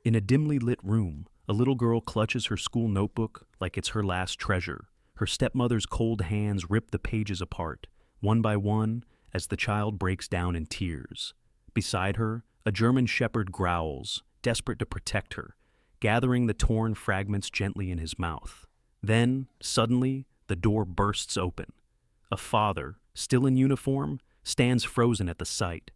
In a dimly lit room, a little girl clutches her school notebook like it's her last treasure. Her stepmother's cold hands rip the pages apart, one by one, as the child breaks down in tears. Beside her, a German shepherd growls, desperate to protect her, gathering the torn fragments gently in his mouth. Then, suddenly, the door bursts open. A father, still in uniform, stands frozen at the sight.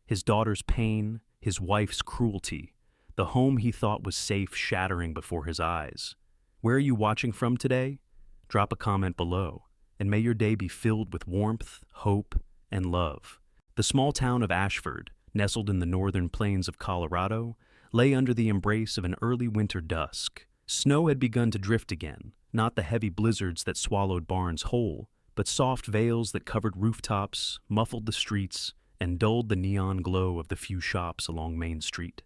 His daughter's pain, his wife's cruelty, the home he thought was safe shattering before his eyes. Where are you watching from today? Drop a comment below, and may your day be filled with warmth, hope, and love. The small town of Ashford, nestled in the northern plains of Colorado, lay under the embrace of an early winter dusk. Snow had begun to drift again, not the heavy blizzards that swallowed barns whole, but soft veils that covered rooftops, muffled the streets, and dulled the neon glow of the few shops along Main Street.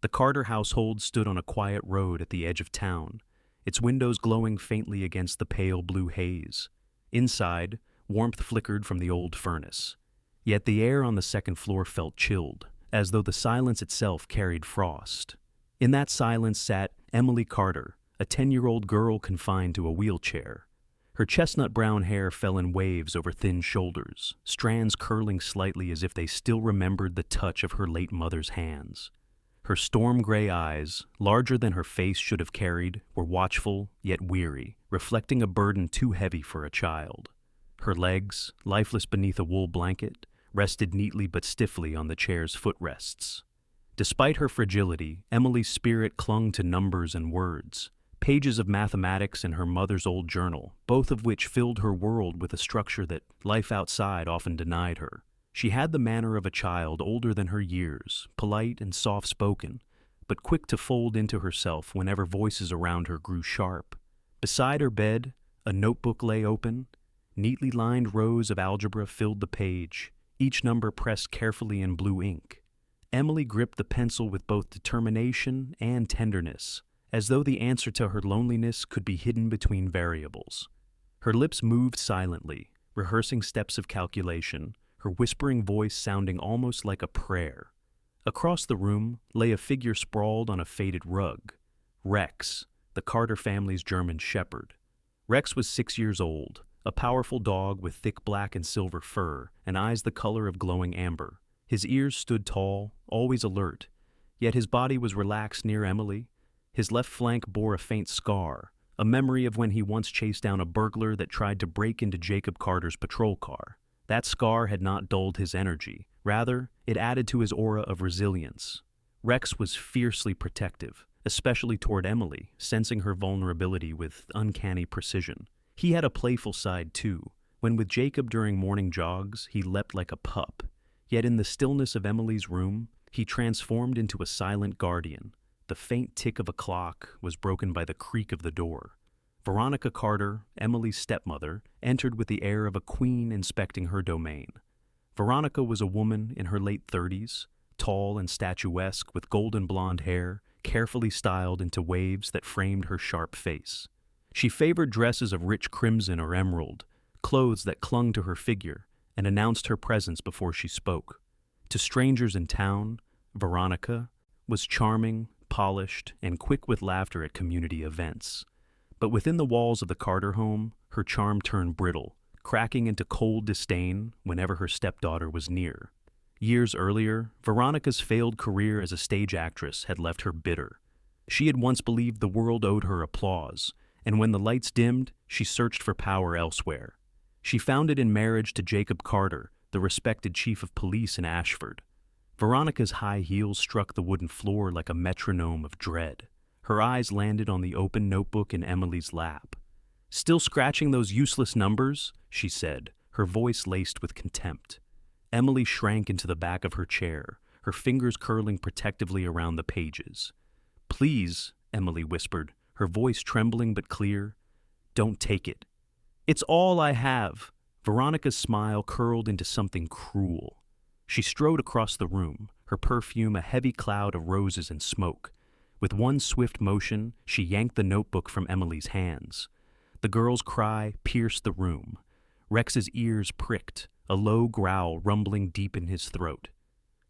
The Carter household stood on a quiet road at the edge of town, its windows glowing faintly against the pale blue haze. Inside, warmth flickered from the old furnace. Yet the air on the second floor felt chilled, as though the silence itself carried frost. In that silence sat Emily Carter, a 10-year-old girl confined to a wheelchair. Her chestnut brown hair fell in waves over thin shoulders, strands curling slightly as if they still remembered the touch of her late mother's hands. Her storm-gray eyes, larger than her face should have carried, were watchful yet weary, reflecting a burden too heavy for a child. Her legs, lifeless beneath a wool blanket, rested neatly but stiffly on the chair's footrests. Despite her fragility, Emily's spirit clung to numbers and words, pages of mathematics in her mother's old journal, both of which filled her world with a structure that life outside often denied her. She had the manner of a child older than her years, polite and soft-spoken, but quick to fold into herself whenever voices around her grew sharp. Beside her bed, a notebook lay open. Neatly lined rows of algebra filled the page, each number pressed carefully in blue ink. Emily gripped the pencil with both determination and tenderness, as though the answer to her loneliness could be hidden between variables. Her lips moved silently, rehearsing steps of calculation, her whispering voice sounding almost like a prayer. Across the room lay a figure sprawled on a faded rug. Rex, the Carter family's German shepherd. Rex was 6 years old, a powerful dog with thick black and silver fur and eyes the color of glowing amber. His ears stood tall, always alert, yet his body was relaxed near Emily. His left flank bore a faint scar, a memory of when he once chased down a burglar that tried to break into Jacob Carter's patrol car. That scar had not dulled his energy. Rather, it added to his aura of resilience. Rex was fiercely protective, especially toward Emily, sensing her vulnerability with uncanny precision. He had a playful side too. When with Jacob during morning jogs, he leapt like a pup. Yet in the stillness of Emily's room, he transformed into a silent guardian. The faint tick of a clock was broken by the creak of the door. Veronica Carter, Emily's stepmother, entered with the air of a queen inspecting her domain. Veronica was a woman in her late 30s, tall and statuesque with golden blonde hair, carefully styled into waves that framed her sharp face. She favored dresses of rich crimson or emerald, clothes that clung to her figure, and announced her presence before she spoke. To strangers in town, Veronica was charming, polished, and quick with laughter at community events. But within the walls of the Carter home, her charm turned brittle, cracking into cold disdain whenever her stepdaughter was near. Years earlier, Veronica's failed career as a stage actress had left her bitter. She had once believed the world owed her applause, and when the lights dimmed, she searched for power elsewhere. She found it in marriage to Jacob Carter, the respected chief of police in Ashford. Veronica's high heels struck the wooden floor like a metronome of dread. Her eyes landed on the open notebook in Emily's lap. "Still scratching those useless numbers?" she said, her voice laced with contempt. Emily shrank into the back of her chair, her fingers curling protectively around the pages. "Please," Emily whispered, her voice trembling but clear, "don't take it. It's all I have." Veronica's smile curled into something cruel. She strode across the room, her perfume a heavy cloud of roses and smoke. With one swift motion, she yanked the notebook from Emily's hands. The girl's cry pierced the room. Rex's ears pricked, a low growl rumbling deep in his throat.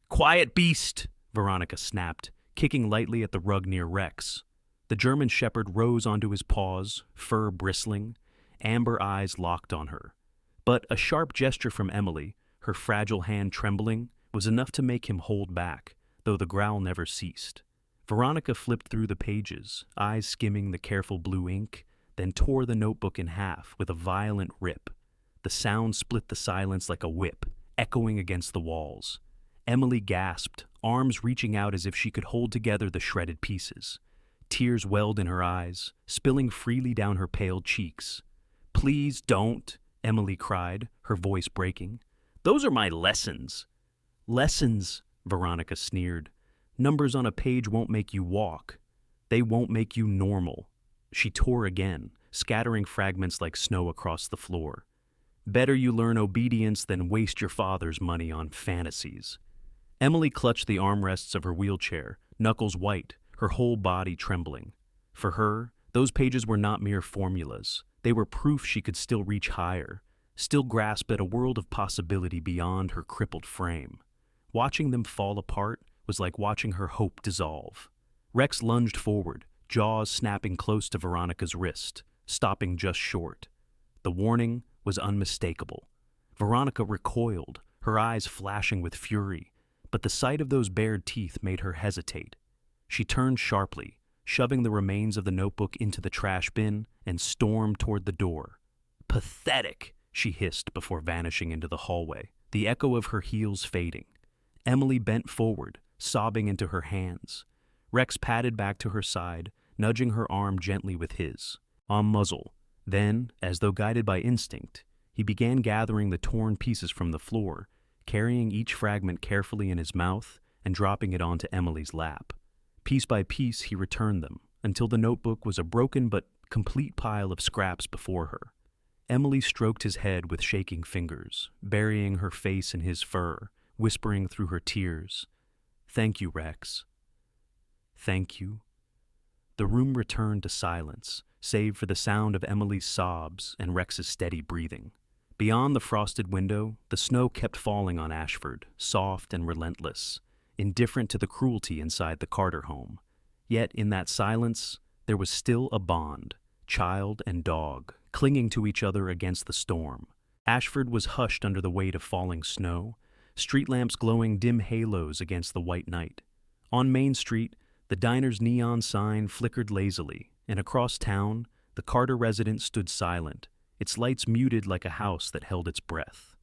"Quiet, beast!" Veronica snapped, kicking lightly at the rug near Rex. The German shepherd rose onto his paws, fur bristling, amber eyes locked on her. But a sharp gesture from Emily, her fragile hand trembling, was enough to make him hold back, though the growl never ceased. Veronica flipped through the pages, eyes skimming the careful blue ink, then tore the notebook in half with a violent rip. The sound split the silence like a whip, echoing against the walls. Emily gasped, arms reaching out as if she could hold together the shredded pieces. Tears welled in her eyes, spilling freely down her pale cheeks. "Please don't," Emily cried, her voice breaking. "Those are my lessons." "Lessons," Veronica sneered. "Numbers on a page won't make you walk. They won't make you normal." She tore again, scattering fragments like snow across the floor. "Better you learn obedience than waste your father's money on fantasies." Emily clutched the armrests of her wheelchair, knuckles white, her whole body trembling. For her, those pages were not mere formulas. They were proof she could still reach higher, still grasp at a world of possibility beyond her crippled frame. Watching them fall apart was like watching her hope dissolve. Rex lunged forward, jaws snapping close to Veronica's wrist, stopping just short. The warning was unmistakable. Veronica recoiled, her eyes flashing with fury, but the sight of those bared teeth made her hesitate. She turned sharply, shoving the remains of the notebook into the trash bin, and stormed toward the door. "Pathetic," she hissed before vanishing into the hallway, the echo of her heels fading. Emily bent forward, sobbing into her hands. Rex padded back to her side, nudging her arm gently with his, on muzzle. Then, as though guided by instinct, he began gathering the torn pieces from the floor, carrying each fragment carefully in his mouth and dropping it onto Emily's lap. Piece by piece, he returned them, until the notebook was a broken but complete pile of scraps before her. Emily stroked his head with shaking fingers, burying her face in his fur, whispering through her tears, "Thank you, Rex. Thank you." The room returned to silence, save for the sound of Emily's sobs and Rex's steady breathing. Beyond the frosted window, the snow kept falling on Ashford, soft and relentless, indifferent to the cruelty inside the Carter home. Yet in that silence, there was still a bond, child and dog, clinging to each other against the storm. Ashford was hushed under the weight of falling snow, street lamps glowing dim halos against the white night. On Main Street, the diner's neon sign flickered lazily, and across town, the Carter residence stood silent, its lights muted like a house that held its breath.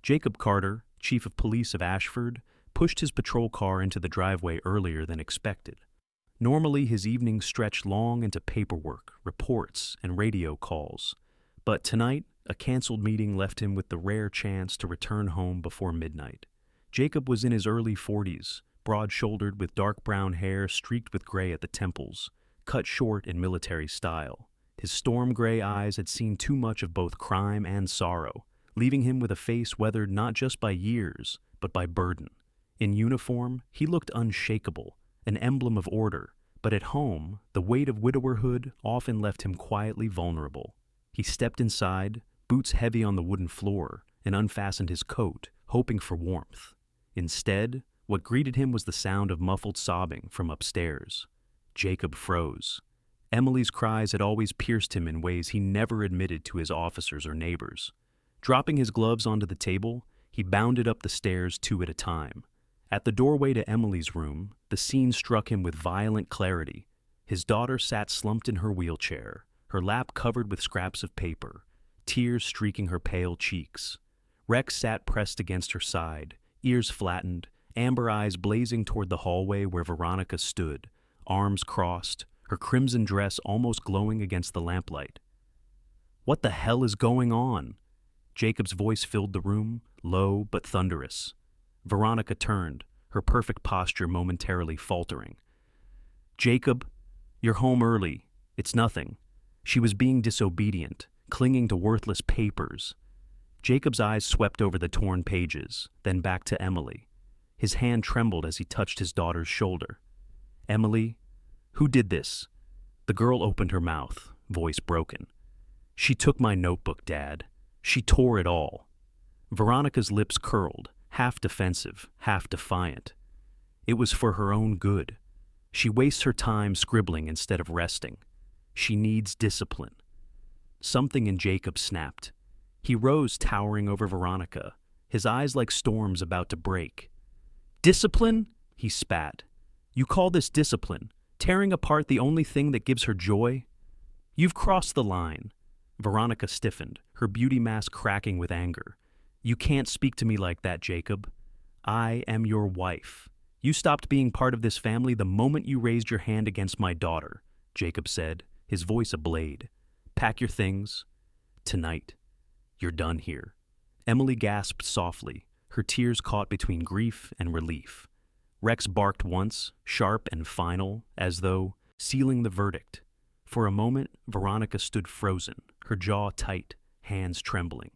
Jacob Carter, chief of police of Ashford, pushed his patrol car into the driveway earlier than expected. Normally, his evenings stretched long into paperwork, reports, and radio calls. But tonight, a canceled meeting left him with the rare chance to return home before midnight. Jacob was in his early 40s, broad-shouldered with dark brown hair streaked with gray at the temples, cut short in military style. His storm-gray eyes had seen too much of both crime and sorrow, leaving him with a face weathered not just by years, but by burden. In uniform, he looked unshakable, an emblem of order, but at home, the weight of widowerhood often left him quietly vulnerable. He stepped inside, boots heavy on the wooden floor, and unfastened his coat, hoping for warmth. Instead, what greeted him was the sound of muffled sobbing from upstairs. Jacob froze. Emily's cries had always pierced him in ways he never admitted to his officers or neighbors. Dropping his gloves onto the table, he bounded up the stairs 2 at a time. At the doorway to Emily's room, the scene struck him with violent clarity. His daughter sat slumped in her wheelchair, her lap covered with scraps of paper, tears streaking her pale cheeks. Rex sat pressed against her side, ears flattened, amber eyes blazing toward the hallway where Veronica stood, arms crossed, her crimson dress almost glowing against the lamplight. "What the hell is going on?" Jacob's voice filled the room, low but thunderous. Veronica turned, her perfect posture momentarily faltering. "Jacob, you're home early. It's nothing." She was being disobedient, clinging to worthless papers. Jacob's eyes swept over the torn pages, then back to Emily. His hand trembled as he touched his daughter's shoulder. "Emily, who did this?" The girl opened her mouth, voice broken. "She took my notebook, Dad. She tore it all." Veronica's lips curled, half defensive, half defiant. It was for her own good. She wastes her time scribbling instead of resting. She needs discipline. Something in Jacob snapped. He rose, towering over Veronica, his eyes like storms about to break. Discipline? He spat. You call this discipline? Tearing apart the only thing that gives her joy? You've crossed the line. Veronica stiffened, her beauty mask cracking with anger. You can't speak to me like that, Jacob. I am your wife. You stopped being part of this family the moment you raised your hand against my daughter, Jacob said, his voice a blade. Pack your things. Tonight. You're done here. Emily gasped softly, her tears caught between grief and relief. Rex barked once, sharp and final, as though sealing the verdict. For a moment, Veronica stood frozen, her jaw tight, hands trembling.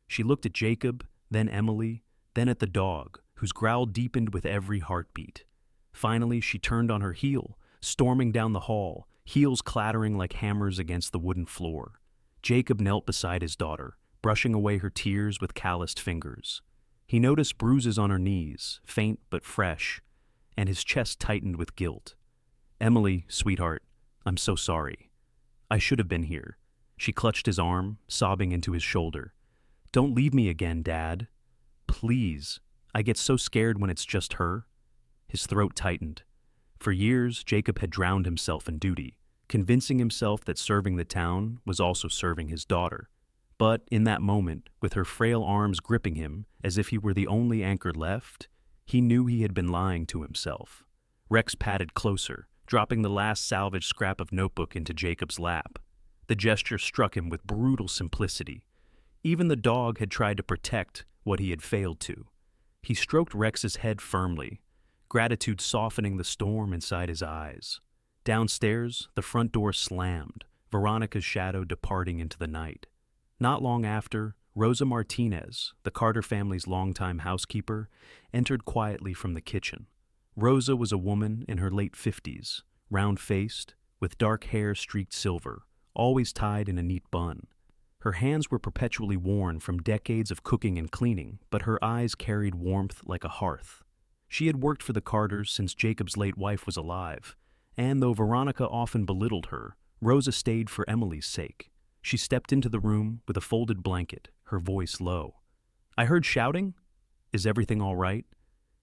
She looked at Jacob, then Emily, then at the dog, whose growl deepened with every heartbeat. Finally, she turned on her heel, storming down the hall, heels clattering like hammers against the wooden floor. Jacob knelt beside his daughter, brushing away her tears with calloused fingers. He noticed bruises on her knees, faint but fresh, and his chest tightened with guilt. Emily, sweetheart, I'm so sorry. I should have been here. She clutched his arm, sobbing into his shoulder. Don't leave me again, Dad. Please. I get so scared when it's just her. His throat tightened. For years, Jacob had drowned himself in duty, convincing himself that serving the town was also serving his daughter. But in that moment, with her frail arms gripping him as if he were the only anchor left, he knew he had been lying to himself. Rex padded closer, dropping the last salvaged scrap of notebook into Jacob's lap. The gesture struck him with brutal simplicity. Even the dog had tried to protect what he had failed to. He stroked Rex's head firmly, gratitude softening the storm inside his eyes. Downstairs, the front door slammed, Veronica's shadow departing into the night. Not long after, Rosa Martinez, the Carter family's longtime housekeeper, entered quietly from the kitchen. Rosa was a woman in her late 50s, round-faced, with dark hair streaked silver, always tied in a neat bun. Her hands were perpetually worn from decades of cooking and cleaning, but her eyes carried warmth like a hearth. She had worked for the Carters since Jacob's late wife was alive, and though Veronica often belittled her, Rosa stayed for Emily's sake. She stepped into the room with a folded blanket, her voice low. I heard shouting? Is everything all right?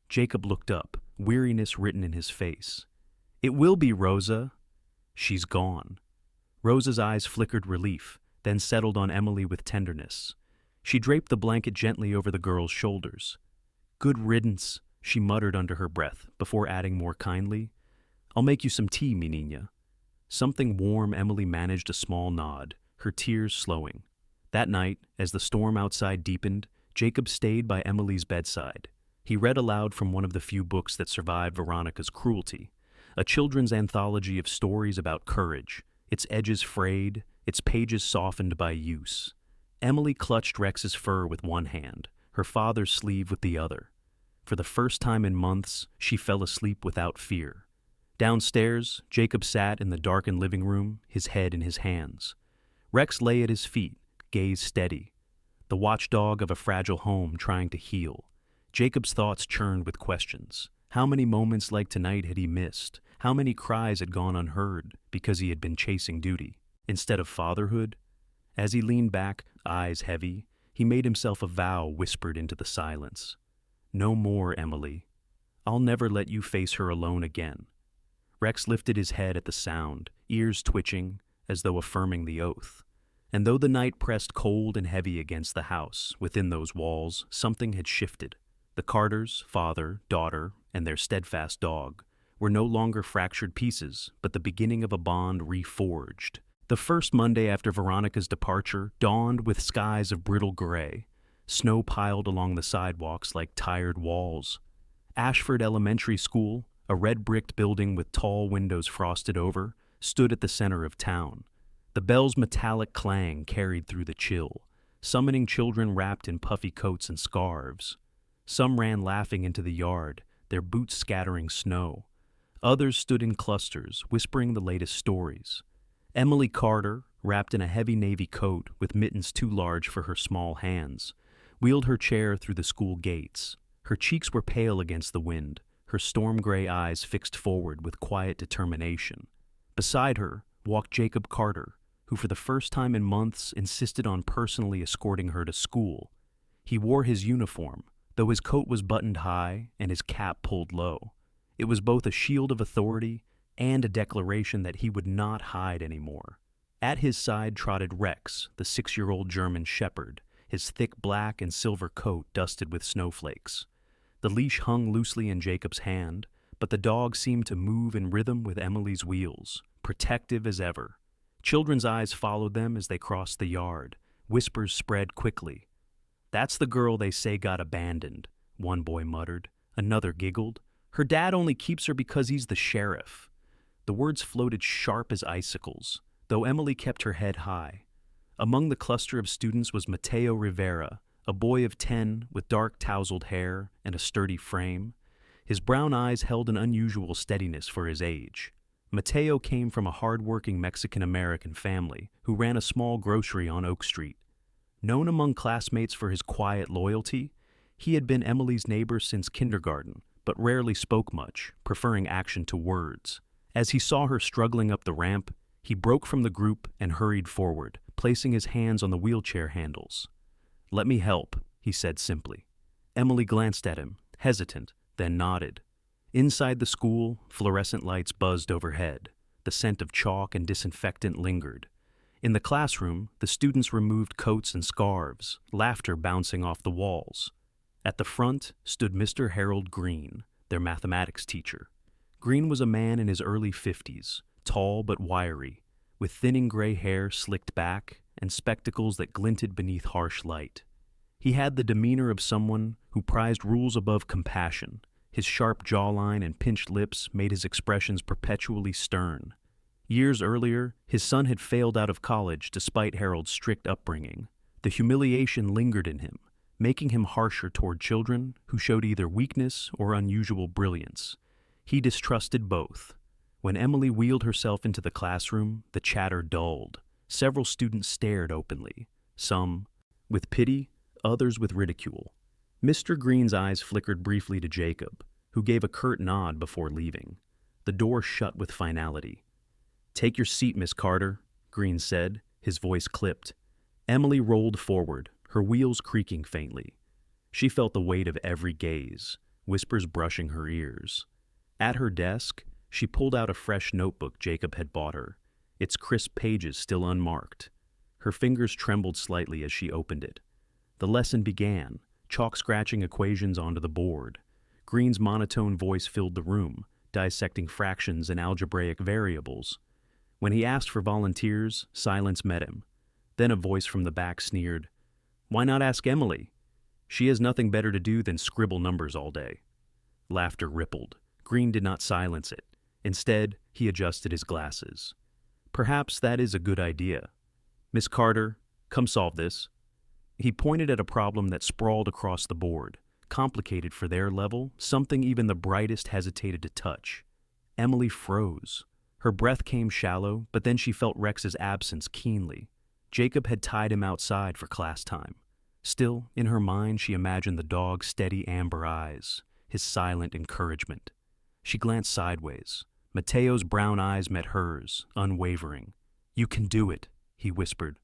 Jacob looked up, weariness written in his face. It will be, Rosa. She's gone. Rosa's eyes flickered relief, then settled on Emily with tenderness. She draped the blanket gently over the girl's shoulders. Good riddance, she muttered under her breath, before adding more kindly. I'll make you some tea, mi niña. Something warm, Emily managed a small nod, her tears slowing. That night, as the storm outside deepened, Jacob stayed by Emily's bedside. He read aloud from one of the few books that survived Veronica's cruelty, a children's anthology of stories about courage, its edges frayed, its pages softened by use. Emily clutched Rex's fur with one hand, her father's sleeve with the other. For the first time in months, she fell asleep without fear. Downstairs, Jacob sat in the darkened living room, his head in his hands. Rex lay at his feet, gaze steady, the watchdog of a fragile home trying to heal. Jacob's thoughts churned with questions. How many moments like tonight had he missed? How many cries had gone unheard because he had been chasing duty instead of fatherhood? As he leaned back, eyes heavy, he made himself a vow whispered into the silence. No more, Emily. I'll never let you face her alone again. Rex lifted his head at the sound, ears twitching, as though affirming the oath. And though the night pressed cold and heavy against the house, within those walls, something had shifted. The Carters, father, daughter, and their steadfast dog, were no longer fractured pieces, but the beginning of a bond reforged. The first Monday after Veronica's departure dawned with skies of brittle gray. Snow piled along the sidewalks like tired walls. Ashford Elementary School, a red-bricked building with tall windows frosted over, stood at the center of town. The bell's metallic clang carried through the chill, summoning children wrapped in puffy coats and scarves. Some ran laughing into the yard, their boots scattering snow. Others stood in clusters, whispering the latest stories. Emily Carter, wrapped in a heavy navy coat with mittens too large for her small hands, wheeled her chair through the school gates. Her cheeks were pale against the wind, her storm-gray eyes fixed forward with quiet determination. Beside her walked Jacob Carter, who for the first time in months insisted on personally escorting her to school. He wore his uniform, though his coat was buttoned high and his cap pulled low. It was both a shield of authority and a declaration that he would not hide anymore. At his side trotted Rex, the 6-year-old German shepherd, his thick black and silver coat dusted with snowflakes. The leash hung loosely in Jacob's hand, but the dog seemed to move in rhythm with Emily's wheels, protective as ever. Children's eyes followed them as they crossed the yard. Whispers spread quickly. "That's the girl they say got abandoned," one boy muttered. Another giggled. "Her dad only keeps her because he's the sheriff." The words floated sharp as icicles, though Emily kept her head high. Among the cluster of students was Mateo Rivera, a boy of 10 with dark tousled hair and a sturdy frame. His brown eyes held an unusual steadiness for his age. Mateo came from a hard-working Mexican-American family who ran a small grocery on Oak Street. Known among classmates for his quiet loyalty, he had been Emily's neighbor since kindergarten, but rarely spoke much, preferring action to words. As he saw her struggling up the ramp, he broke from the group and hurried forward, placing his hands on the wheelchair handles. "Let me help," he said simply. Emily glanced at him, hesitant, then nodded. Inside the school, fluorescent lights buzzed overhead. The scent of chalk and disinfectant lingered. In the classroom, the students removed coats and scarves, laughter bouncing off the walls. At the front stood Mr. Harold Green, their mathematics teacher. Green was a man in his early 50s, tall but wiry, with thinning gray hair slicked back and spectacles that glinted beneath harsh light. He had the demeanor of someone who prized rules above compassion. His sharp jawline and pinched lips made his expressions perpetually stern. Years earlier, his son had failed out of college despite Harold's strict upbringing. The humiliation lingered in him, making him harsher toward children who showed either weakness or unusual brilliance. He distrusted both. When Emily wheeled herself into the classroom, the chatter dulled. Several students stared openly, some with pity, others with ridicule. Mr. Green's eyes flickered briefly to Jacob, who gave a curt nod before leaving. The door shut with finality. "Take your seat, Miss Carter," Green said, his voice clipped. Emily rolled forward, her wheels creaking faintly. She felt the weight of every gaze, whispers brushing her ears. At her desk, she pulled out a fresh notebook Jacob had bought her, its crisp pages still unmarked. Her fingers trembled slightly as she opened it. The lesson began, chalk-scratching equations onto the board. Green's monotone voice filled the room, dissecting fractions and algebraic variables. When he asked for volunteers, silence met him. Then a voice from the back sneered, "Why not ask Emily? She has nothing better to do than scribble numbers all day." Laughter rippled. Green did not silence it. Instead, he adjusted his glasses. "Perhaps that is a good idea. Miss Carter, come solve this." He pointed at a problem that sprawled across the board, complicated for their level, something even the brightest hesitated to touch. Emily froze. Her breath came shallow, but then she felt Rex's absence keenly. Jacob had tied him outside for class time. Still, in her mind, she imagined the dog's steady amber eyes, his silent encouragement. She glanced sideways. Mateo's brown eyes met hers, unwavering. "You can do it," he whispered.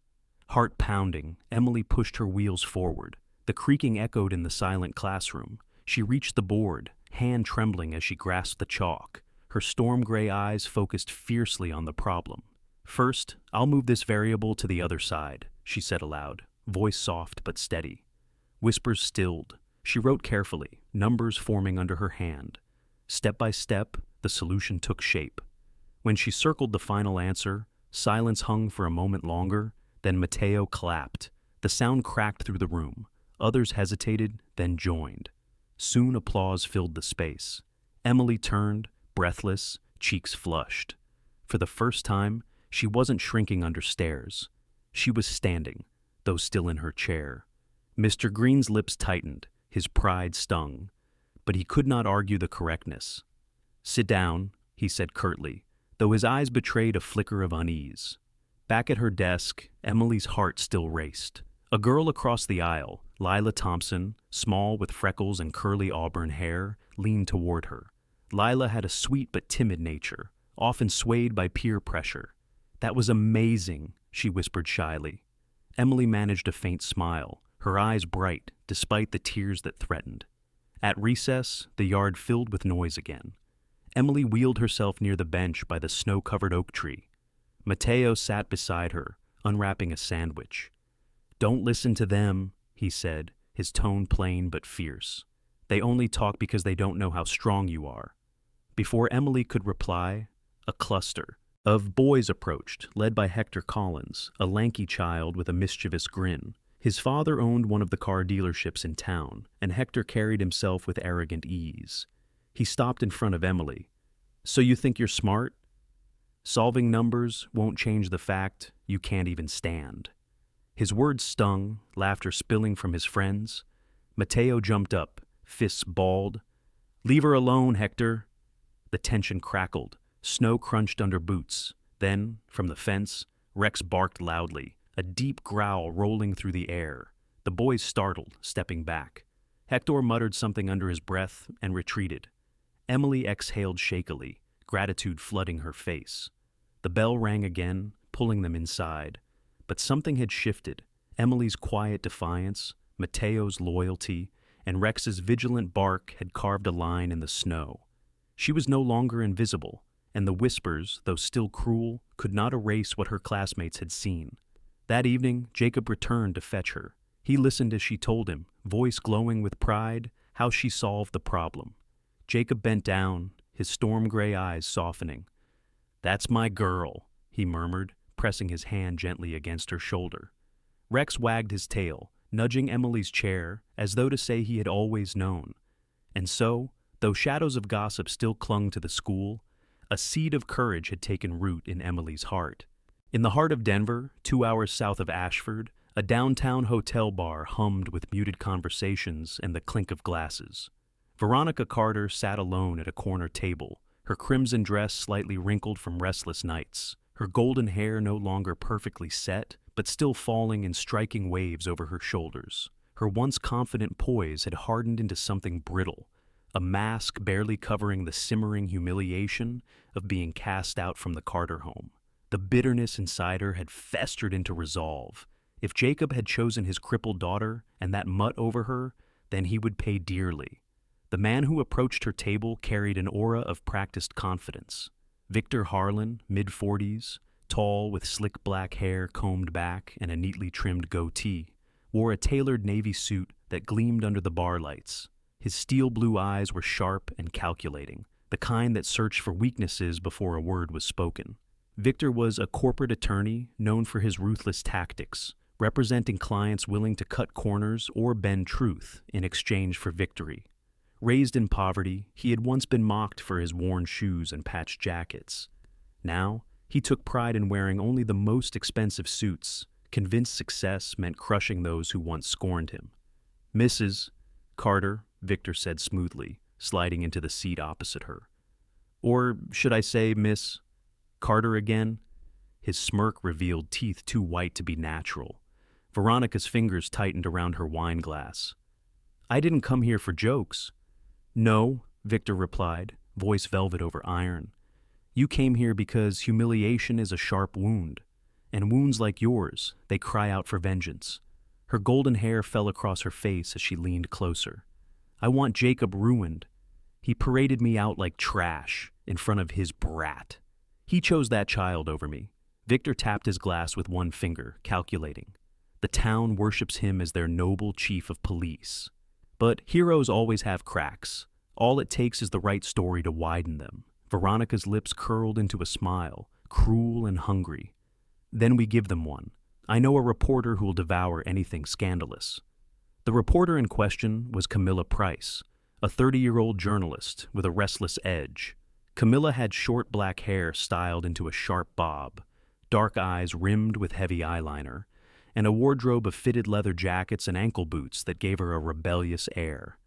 Heart pounding, Emily pushed her wheels forward. The creaking echoed in the silent classroom. She reached the board, hand trembling as she grasped the chalk. Her storm-gray eyes focused fiercely on the problem. "First, I'll move this variable to the other side," she said aloud, voice soft but steady. Whispers stilled. She wrote carefully, numbers forming under her hand. Step by step, the solution took shape. When she circled the final answer, silence hung for a moment longer. Then Mateo clapped. The sound cracked through the room. Others hesitated, then joined. Soon applause filled the space. Emily turned, breathless, cheeks flushed. For the first time, she wasn't shrinking under stares. She was standing, though still in her chair. Mr. Green's lips tightened, his pride stung. But he could not argue the correctness. "Sit down," he said curtly, though his eyes betrayed a flicker of unease. Back at her desk, Emily's heart still raced. A girl across the aisle, Lila Thompson, small with freckles and curly auburn hair, leaned toward her. Lila had a sweet but timid nature, often swayed by peer pressure. "That was amazing," she whispered shyly. Emily managed a faint smile, her eyes bright despite the tears that threatened. At recess, the yard filled with noise again. Emily wheeled herself near the bench by the snow-covered oak tree. Mateo sat beside her, unwrapping a sandwich. "Don't listen to them," he said, his tone plain but fierce. "They only talk because they don't know how strong you are." Before Emily could reply, a cluster of boys approached, led by Hector Collins, a lanky child with a mischievous grin. His father owned one of the car dealerships in town, and Hector carried himself with arrogant ease. He stopped in front of Emily. "So you think you're smart? Solving numbers won't change the fact you can't even stand." His words stung, laughter spilling from his friends. Mateo jumped up, fists balled. "Leave her alone, Hector." The tension crackled. Snow crunched under boots. Then, from the fence, Rex barked loudly, a deep growl rolling through the air. The boys startled, stepping back. Hector muttered something under his breath and retreated. Emily exhaled shakily, gratitude flooding her face. The bell rang again, pulling them inside. But something had shifted. Emily's quiet defiance, Mateo's loyalty, and Rex's vigilant bark had carved a line in the snow. She was no longer invisible, and the whispers, though still cruel, could not erase what her classmates had seen. That evening, Jacob returned to fetch her. He listened as she told him, voice glowing with pride, how she solved the problem. Jacob bent down, his storm-gray eyes softening. "That's my girl," he murmured, pressing his hand gently against her shoulder. Rex wagged his tail, nudging Emily's chair, as though to say he had always known. And so, though shadows of gossip still clung to the school, a seed of courage had taken root in Emily's heart. In the heart of Denver, 2 hours south of Ashford, a downtown hotel bar hummed with muted conversations and the clink of glasses. Veronica Carter sat alone at a corner table, her crimson dress slightly wrinkled from restless nights, her golden hair no longer perfectly set, but still falling in striking waves over her shoulders. Her once confident poise had hardened into something brittle, a mask barely covering the simmering humiliation of being cast out from the Carter home. The bitterness inside her had festered into resolve. If Jacob had chosen his crippled daughter and that mutt over her, then he would pay dearly. The man who approached her table carried an aura of practiced confidence. Victor Harlan, mid-40s, tall with slick black hair combed back and a neatly trimmed goatee, wore a tailored navy suit that gleamed under the bar lights. His steel-blue eyes were sharp and calculating, the kind that searched for weaknesses before a word was spoken. Victor was a corporate attorney known for his ruthless tactics, representing clients willing to cut corners or bend truth in exchange for victory. Raised in poverty, he had once been mocked for his worn shoes and patched jackets. Now, he took pride in wearing only the most expensive suits, convinced success meant crushing those who once scorned him. "Mrs. Carter," Victor said smoothly, sliding into the seat opposite her. "Or should I say Miss Carter again?" His smirk revealed teeth too white to be natural. Veronica's fingers tightened around her wine glass. "I didn't come here for jokes." "No," Victor replied, voice velvet over iron. "You came here because humiliation is a sharp wound, and wounds like yours, they cry out for vengeance." Her golden hair fell across her face as she leaned closer. "I want Jacob ruined. He paraded me out like trash in front of his brat. He chose that child over me." Victor tapped his glass with one finger, calculating. "The town worships him as their noble chief of police. But heroes always have cracks. All it takes is the right story to widen them." Veronica's lips curled into a smile, cruel and hungry. "Then we give them one. I know a reporter who will devour anything scandalous." The reporter in question was Camilla Price, a 30-year-old journalist with a restless edge. Camilla had short black hair styled into a sharp bob, dark eyes rimmed with heavy eyeliner, and a wardrobe of fitted leather jackets and ankle boots that gave her a rebellious air.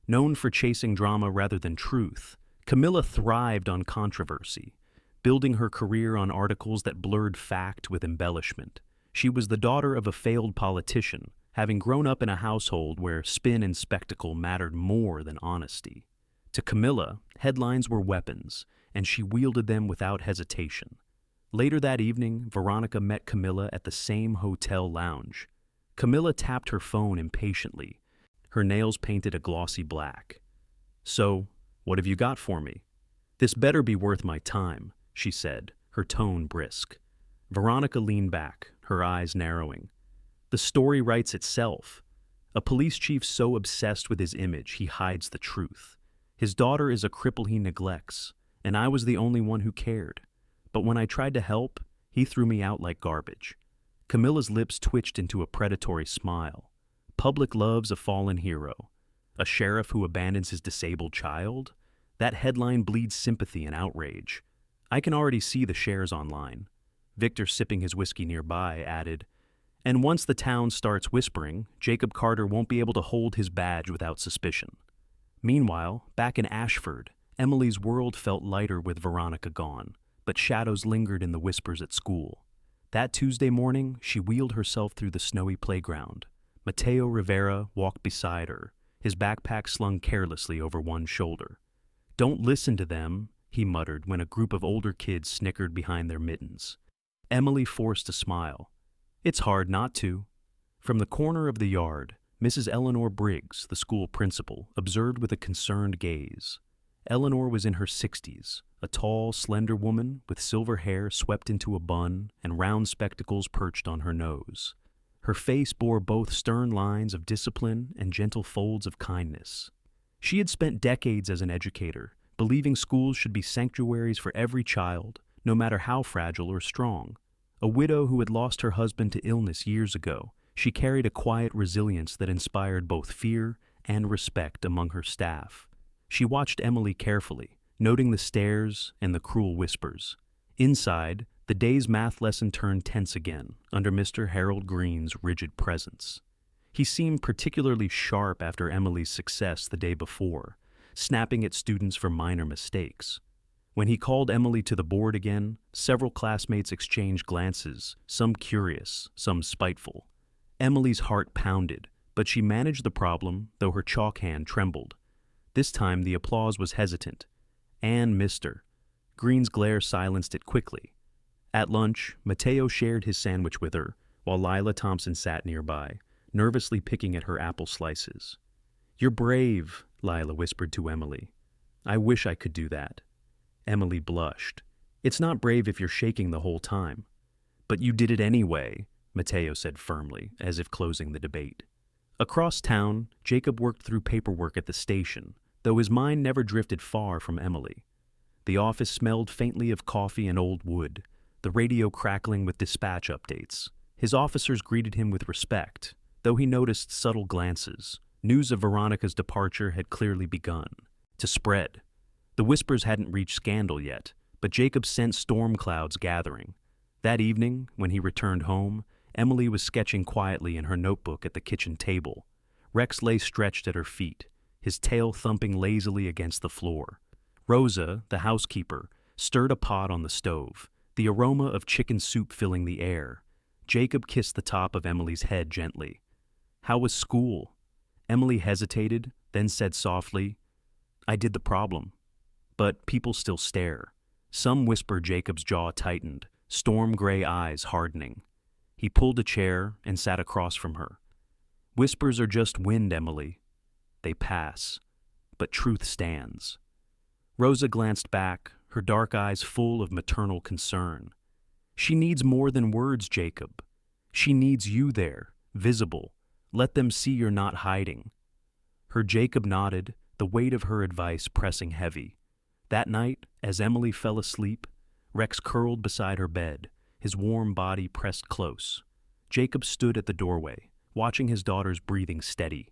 Known for chasing drama rather than truth, Camilla thrived on controversy, building her career on articles that blurred fact with embellishment. She was the daughter of a failed politician, having grown up in a household where spin and spectacle mattered more than honesty. To Camilla, Headlines were weapons, and she wielded them without hesitation. Later that evening, Veronica met Camilla at the same hotel lounge. Camilla tapped her phone impatiently, her nails painted a glossy black. "So, what have you got for me?" "This better be worth my time," she said, her tone brisk. Veronica leaned back, her eyes narrowing. "The story writes itself. A police chief so obsessed with his image he hides the truth. His daughter is a cripple he neglects, and I was the only one who cared. But when I tried to help, he threw me out like garbage." Camilla's lips twitched into a predatory smile. Public loves a fallen hero. A sheriff who abandons his disabled child? That headline bleeds sympathy and outrage. I can already see the shares online. Victor, sipping his whiskey nearby, added, "And once the town starts whispering, Jacob Carter won't be able to hold his badge without suspicion." Meanwhile, back in Ashford, Emily's world felt lighter with Veronica gone, but shadows lingered in the whispers at school. That Tuesday morning, she wheeled herself through the snowy playground. Mateo Rivera walked beside her, his backpack slung carelessly over one shoulder. "Don't listen to them," he muttered when a group of older kids snickered behind their mittens. Emily forced a smile. "It's hard not to." From the corner of the yard, Mrs. Eleanor Briggs, the school principal, observed with a concerned gaze. Eleanor was in her 60s, a tall, slender woman with silver hair swept into a bun and round spectacles perched on her nose. Her face bore both stern lines of discipline and gentle folds of kindness. She had spent decades as an educator, believing schools should be sanctuaries for every child, no matter how fragile or strong. A widow who had lost her husband to illness years ago, she carried a quiet resilience that inspired both fear and respect among her staff. She watched Emily carefully, noting the stares and the cruel whispers. Inside, the day's math lesson turned tense again under Mr. Harold Green's rigid presence. He seemed particularly sharp after Emily's success the day before, snapping at students for minor mistakes. When he called Emily to the board again, several classmates exchanged glances, some curious, some spiteful. Emily's heart pounded, but she managed the problem, though her chalk hand trembled. This time the applause was hesitant. "And Mr." Green's glare silenced it quickly. At lunch, Mateo shared his sandwich with her, while Lila Thompson sat nearby, nervously picking at her apple slices. "You're brave," Lila whispered to Emily. "I wish I could do that." Emily blushed. "It's not brave if you're shaking the whole time." "But you did it anyway," Mateo said firmly, as if closing the debate. Across town, Jacob worked through paperwork at the station, though his mind never drifted far from Emily. The office smelled faintly of coffee and old wood, the radio crackling with dispatch updates. His officers greeted him with respect, though he noticed subtle glances. News of Veronica's departure had clearly begun to spread. The whispers hadn't reached scandal yet, but Jacob sensed storm clouds gathering. That evening, when he returned home, Emily was sketching quietly in her notebook at the kitchen table. Rex lay stretched at her feet, his tail thumping lazily against the floor. Rosa, the housekeeper, stirred a pot on the stove, the aroma of chicken soup filling the air. Jacob kissed the top of Emily's head gently. "How was school?" Emily hesitated, then said softly, "I did the problem." But people still stare. Some whisper. Jacob's jaw tightened, storm-gray eyes hardening. He pulled a chair and sat across from her. "Whispers are just wind, Emily. They pass, but truth stands." Rosa glanced back, her dark eyes full of maternal concern. "She needs more than words, Jacob. She needs you there, visible. Let them see you're not hiding." Her Jacob nodded, the weight of her advice pressing heavy. That night, as Emily fell asleep, Rex curled beside her bed, his warm body pressed close. Jacob stood at the doorway, watching his daughter's breathing steady.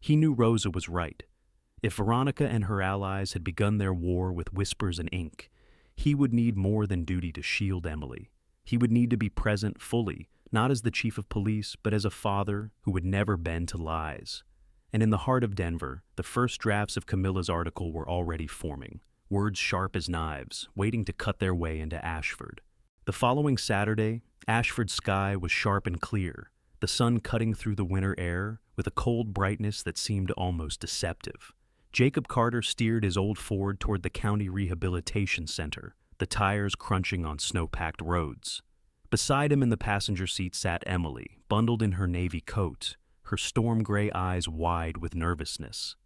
He knew Rosa was right. If Veronica and her allies had begun their war with whispers and ink, he would need more than duty to shield Emily. He would need to be present fully, not as the chief of police, but as a father who would never bend to lies. And in the heart of Denver, the first drafts of Camilla's article were already forming, words sharp as knives, waiting to cut their way into Ashford. The following Saturday, Ashford's sky was sharp and clear, the sun cutting through the winter air with a cold brightness that seemed almost deceptive. Jacob Carter steered his old Ford toward the county rehabilitation center, the tires crunching on snow-packed roads. Beside him in the passenger seat sat Emily, bundled in her navy coat, her storm gray eyes wide with nervousness.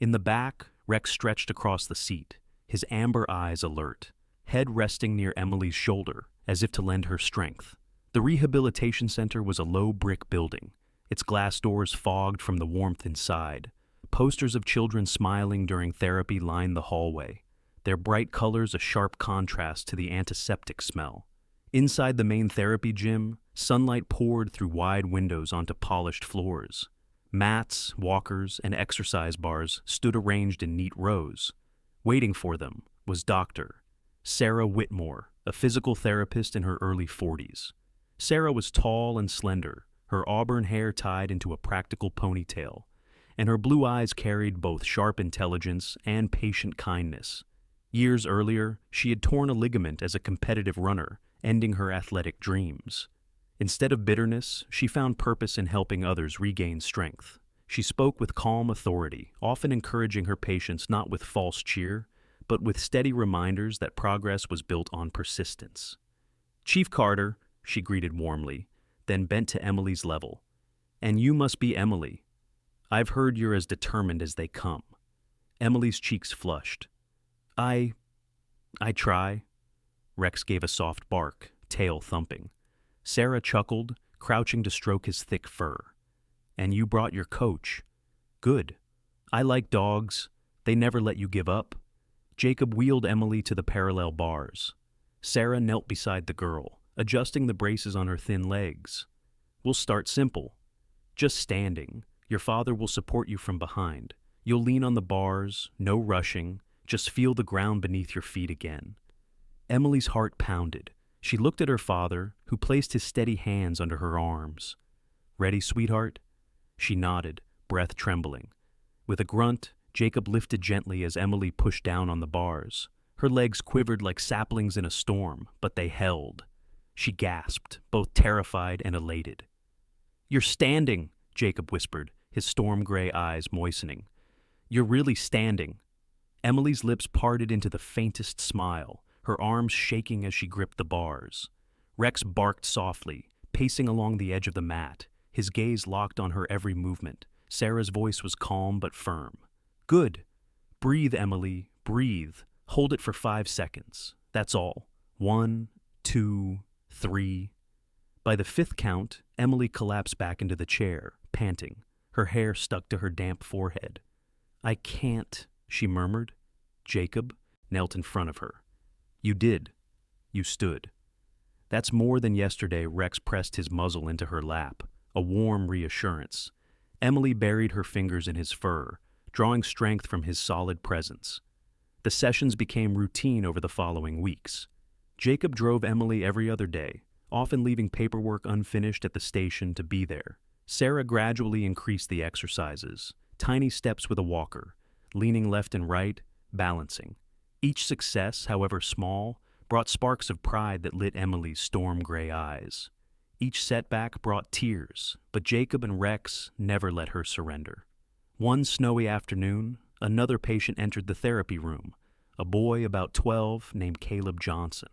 In the back, Rex stretched across the seat, his amber eyes alert, head resting near Emily's shoulder, as if to lend her strength. The rehabilitation center was a low brick building, its glass doors fogged from the warmth inside. Posters of children smiling during therapy lined the hallway, their bright colors a sharp contrast to the antiseptic smell. Inside the main therapy gym, sunlight poured through wide windows onto polished floors. Mats, walkers, and exercise bars stood arranged in neat rows. Waiting for them was Dr. Sarah Whitmore, a physical therapist in her early 40s. Sarah was tall and slender, her auburn hair tied into a practical ponytail, and her blue eyes carried both sharp intelligence and patient kindness. Years earlier, she had torn a ligament as a competitive runner, ending her athletic dreams. Instead of bitterness, she found purpose in helping others regain strength. She spoke with calm authority, often encouraging her patients not with false cheer, but with steady reminders that progress was built on persistence. "Chief Carter," she greeted warmly, then bent to Emily's level. "And you must be Emily. I've heard you're as determined as they come." Emily's cheeks flushed. I try." Rex gave a soft bark, tail thumping. Sarah chuckled, crouching to stroke his thick fur. "And you brought your coach. Good. I like dogs. They never let you give up." Jacob wheeled Emily to the parallel bars. Sarah knelt beside the girl, adjusting the braces on her thin legs. "We'll start simple. Just standing. Your father will support you from behind. You'll lean on the bars, no rushing, just feel the ground beneath your feet again." Emily's heart pounded. She looked at her father, who placed his steady hands under her arms. "Ready, sweetheart?" She nodded, breath trembling. With a grunt, Jacob lifted gently as Emily pushed down on the bars. Her legs quivered like saplings in a storm, but they held. She gasped, both terrified and elated. "You're standing," Jacob whispered, his storm-gray eyes moistening. "You're really standing." Emily's lips parted into the faintest smile, her arms shaking as she gripped the bars. Rex barked softly, pacing along the edge of the mat, his gaze locked on her every movement. Sarah's voice was calm but firm. "Good. Breathe, Emily, breathe. Hold it for 5 seconds. That's all. 1, 2, 3. By the 5th count, Emily collapsed back into the chair, panting, her hair stuck to her damp forehead. "I can't," she murmured. Jacob knelt in front of her. "You did. You stood." That's more than yesterday. Rex pressed his muzzle into her lap, a warm reassurance. Emily buried her fingers in his fur, drawing strength from his solid presence. The sessions became routine over the following weeks. Jacob drove Emily every other day, often leaving paperwork unfinished at the station to be there. Sarah gradually increased the exercises, tiny steps with a walker, leaning left and right, balancing. Each success, however small, brought sparks of pride that lit Emily's storm-gray eyes. Each setback brought tears, but Jacob and Rex never let her surrender. One snowy afternoon, another patient entered the therapy room, a boy about 12 named Caleb Johnson.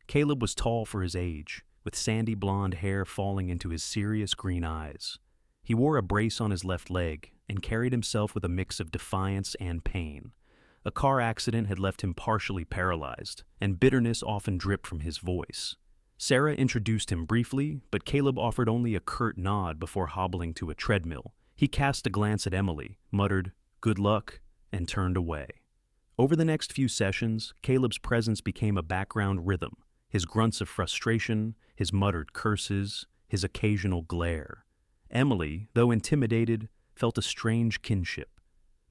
Caleb was tall for his age, with sandy blonde hair falling into his serious green eyes. He wore a brace on his left leg and carried himself with a mix of defiance and pain. A car accident had left him partially paralyzed, and bitterness often dripped from his voice. Sarah introduced him briefly, but Caleb offered only a curt nod before hobbling to a treadmill. He cast a glance at Emily, muttered, "Good luck," and turned away. Over the next few sessions, Caleb's presence became a background rhythm, his grunts of frustration, his muttered curses, his occasional glare. Emily, though intimidated, felt a strange kinship.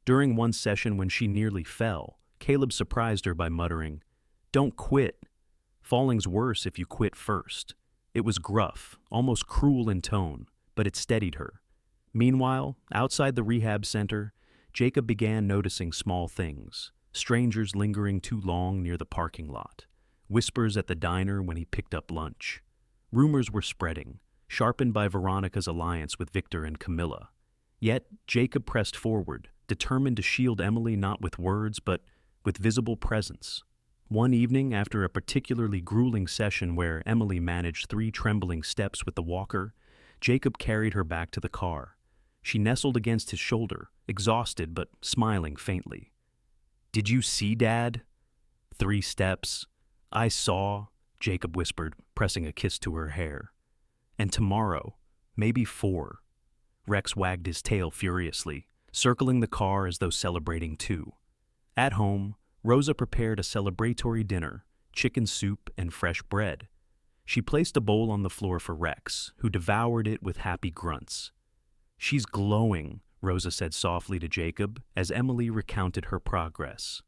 During one session when she nearly fell, Caleb surprised her by muttering, "Don't quit. Falling's worse if you quit first." It was gruff, almost cruel in tone, but it steadied her. Meanwhile, outside the rehab center, Jacob began noticing small things, strangers lingering too long near the parking lot, whispers at the diner when he picked up lunch. Rumors were spreading, sharpened by Veronica's alliance with Victor and Camilla. Yet, Jacob pressed forward, determined to shield Emily not with words but with visible presence. One evening, after a particularly grueling session where Emily managed 3 trembling steps with the walker, Jacob carried her back to the car. She nestled against his shoulder, exhausted but smiling faintly. "Did you see, Dad?" 3 steps. "I saw," Jacob whispered, pressing a kiss to her hair. "And tomorrow, maybe 4. Rex wagged his tail furiously, circling the car as though celebrating too. At home, Rosa prepared a celebratory dinner, chicken soup and fresh bread. She placed a bowl on the floor for Rex, who devoured it with happy grunts. "She's glowing," Rosa said softly to Jacob as Emily recounted her progress.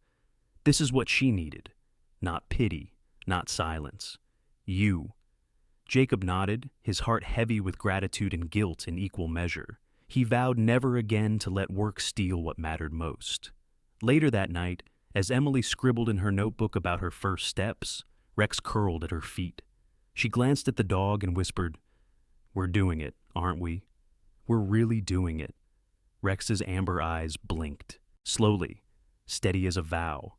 "This is what she needed. Not pity, not silence. You." Jacob nodded, his heart heavy with gratitude and guilt in equal measure. He vowed never again to let work steal what mattered most. Later that night, as Emily scribbled in her notebook about her first steps, Rex curled at her feet. She glanced at the dog and whispered, "We're doing it, aren't we? We're really doing it." Rex's amber eyes blinked, slowly, steady as a vow.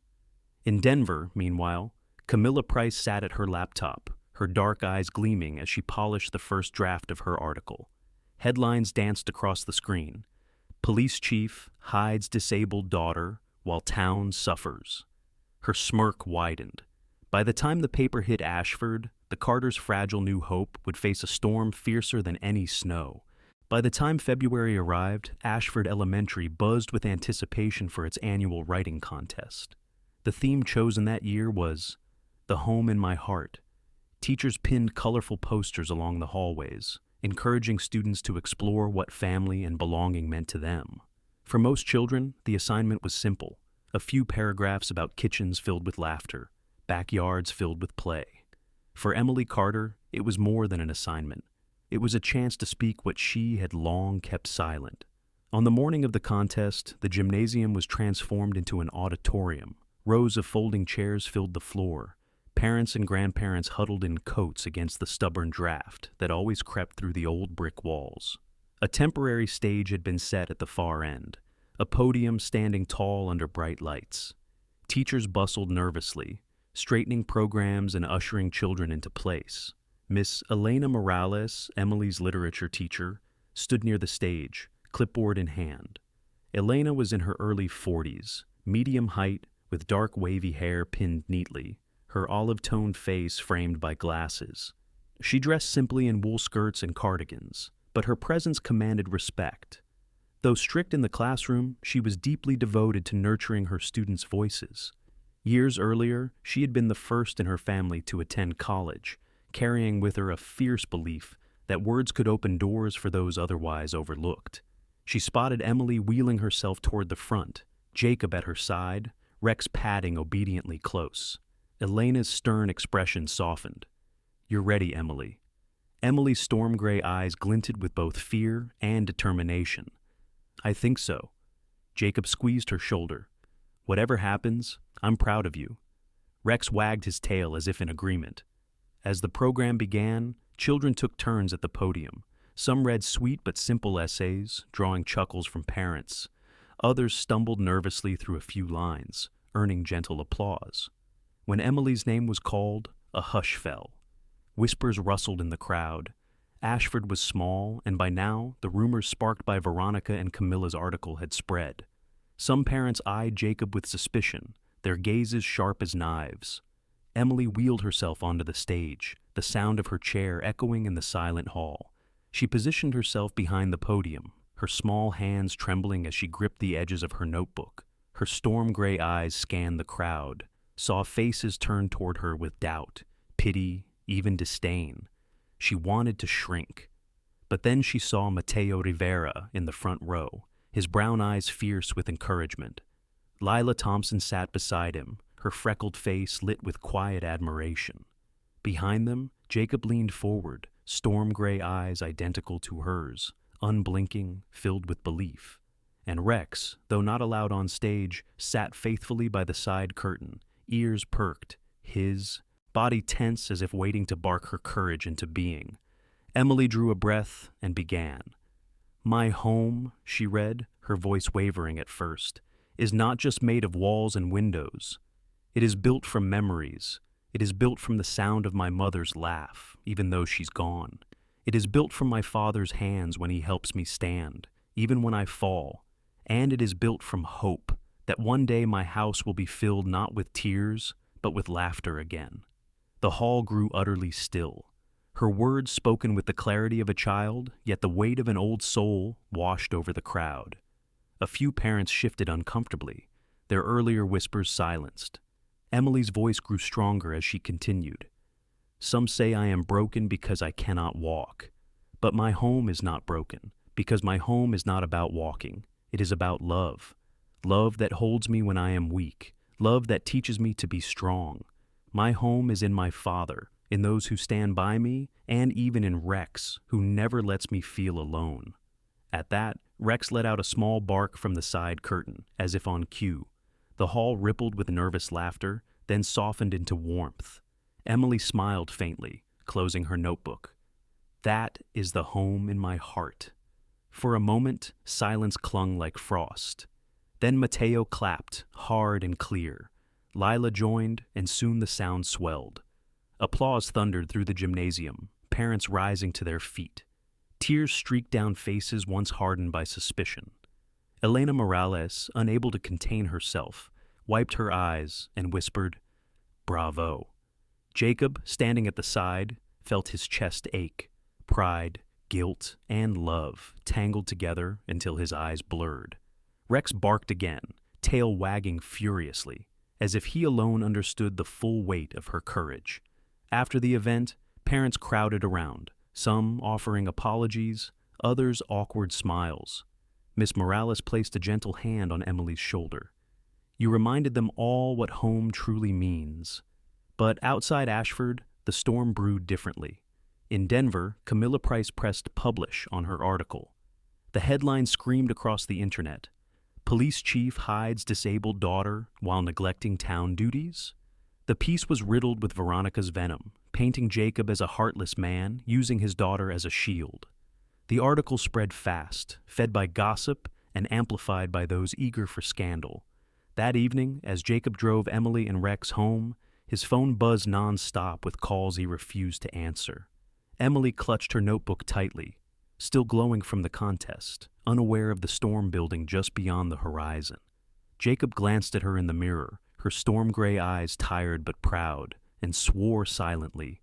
In Denver, meanwhile, Camilla Price sat at her laptop, her dark eyes gleaming as she polished the first draft of her article. Headlines danced across the screen. Police chief hides disabled daughter while town suffers. Her smirk widened. By the time the paper hit Ashford, the Carters' fragile new hope would face a storm fiercer than any snow. By the time February arrived, Ashford Elementary buzzed with anticipation for its annual writing contest. The theme chosen that year was "The Home in My Heart." Teachers pinned colorful posters along the hallways, encouraging students to explore what family and belonging meant to them. For most children, the assignment was simple: a few paragraphs about kitchens filled with laughter, backyards filled with play. For Emily Carter, it was more than an assignment. It was a chance to speak what she had long kept silent. On the morning of the contest, the gymnasium was transformed into an auditorium. Rows of folding chairs filled the floor. Parents and grandparents huddled in coats against the stubborn draft that always crept through the old brick walls. A temporary stage had been set at the far end, a podium standing tall under bright lights. Teachers bustled nervously, straightening programs and ushering children into place. Miss Elena Morales, Emily's literature teacher, stood near the stage, clipboard in hand. Elena was in her early 40s, medium height, with dark wavy hair pinned neatly, her olive-toned face framed by glasses. She dressed simply in wool skirts and cardigans, but her presence commanded respect. Though strict in the classroom, she was deeply devoted to nurturing her students' voices. Years earlier, she had been the first in her family to attend college, carrying with her a fierce belief that words could open doors for those otherwise overlooked. She spotted Emily wheeling herself toward the front, Jacob at her side, Rex padding obediently close. Elena's stern expression softened. "You're ready, Emily." Emily's storm-gray eyes glinted with both fear and determination. "I think so." Jacob squeezed her shoulder. "Whatever happens, I'm proud of you." Rex wagged his tail as if in agreement. As the program began, children took turns at the podium. Some read sweet but simple essays, drawing chuckles from parents. Others stumbled nervously through a few lines, earning gentle applause. When Emily's name was called, a hush fell. Whispers rustled in the crowd. Ashford was small, and by now, the rumors sparked by Veronica and Camilla's article had spread. Some parents eyed Jacob with suspicion, their gazes sharp as knives. Emily wheeled herself onto the stage, the sound of her chair echoing in the silent hall. She positioned herself behind the podium, her small hands trembling as she gripped the edges of her notebook. Her storm-gray eyes scanned the crowd, saw faces turn toward her with doubt, pity, even disdain. She wanted to shrink. But then she saw Mateo Rivera in the front row, his brown eyes fierce with encouragement. Lila Thompson sat beside him, her freckled face lit with quiet admiration. Behind them, Jacob leaned forward, storm-gray eyes identical to hers, unblinking, filled with belief. And Rex, though not allowed on stage, sat faithfully by the side curtain, ears perked, his body tense as if waiting to bark her courage into being. Emily drew a breath and began. "My home," she read, her voice wavering at first, is not just made of walls and windows. It is built from memories. It is built from the sound of my mother's laugh, even though she's gone. It is built from my father's hands when he helps me stand, even when I fall. And it is built from hope, that one day my house will be filled not with tears, but with laughter again. The hall grew utterly still. Her words spoken with the clarity of a child, yet the weight of an old soul washed over the crowd. A few parents shifted uncomfortably, their earlier whispers silenced. Emily's voice grew stronger as she continued. Some say I am broken because I cannot walk. But my home is not broken, because my home is not about walking. It is about love. Love that holds me when I am weak. Love that teaches me to be strong. My home is in my Father, in those who stand by me, and even in Rex, who never lets me feel alone. At that, Rex let out a small bark from the side curtain, as if on cue. The hall rippled with nervous laughter, then softened into warmth. Emily smiled faintly, closing her notebook. That is the home in my heart. For a moment, silence clung like frost. Then Mateo clapped, hard and clear. Lila joined, and soon the sound swelled. Applause thundered through the gymnasium, parents rising to their feet. Tears streaked down faces once hardened by suspicion. Elena Morales, unable to contain herself, wiped her eyes and whispered, "Bravo." Jacob, standing at the side, felt his chest ache. Pride, guilt, and love tangled together until his eyes blurred. Rex barked again, tail wagging furiously, as if he alone understood the full weight of her courage. After the event, parents crowded around, some offering apologies, others awkward smiles. Miss Morales placed a gentle hand on Emily's shoulder. You reminded them all what home truly means. But outside Ashford, the storm brewed differently. In Denver, Camilla Price pressed publish on her article. The headline screamed across the internet. Police chief hides disabled daughter while neglecting town duties? The piece was riddled with Veronica's venom, painting Jacob as a heartless man, using his daughter as a shield. The article spread fast, fed by gossip and amplified by those eager for scandal. That evening, as Jacob drove Emily and Rex home, his phone buzzed non-stop with calls he refused to answer. Emily clutched her notebook tightly, still glowing from the contest, unaware of the storm building just beyond the horizon. Jacob glanced at her in the mirror, her storm-gray eyes tired but proud, and swore silently.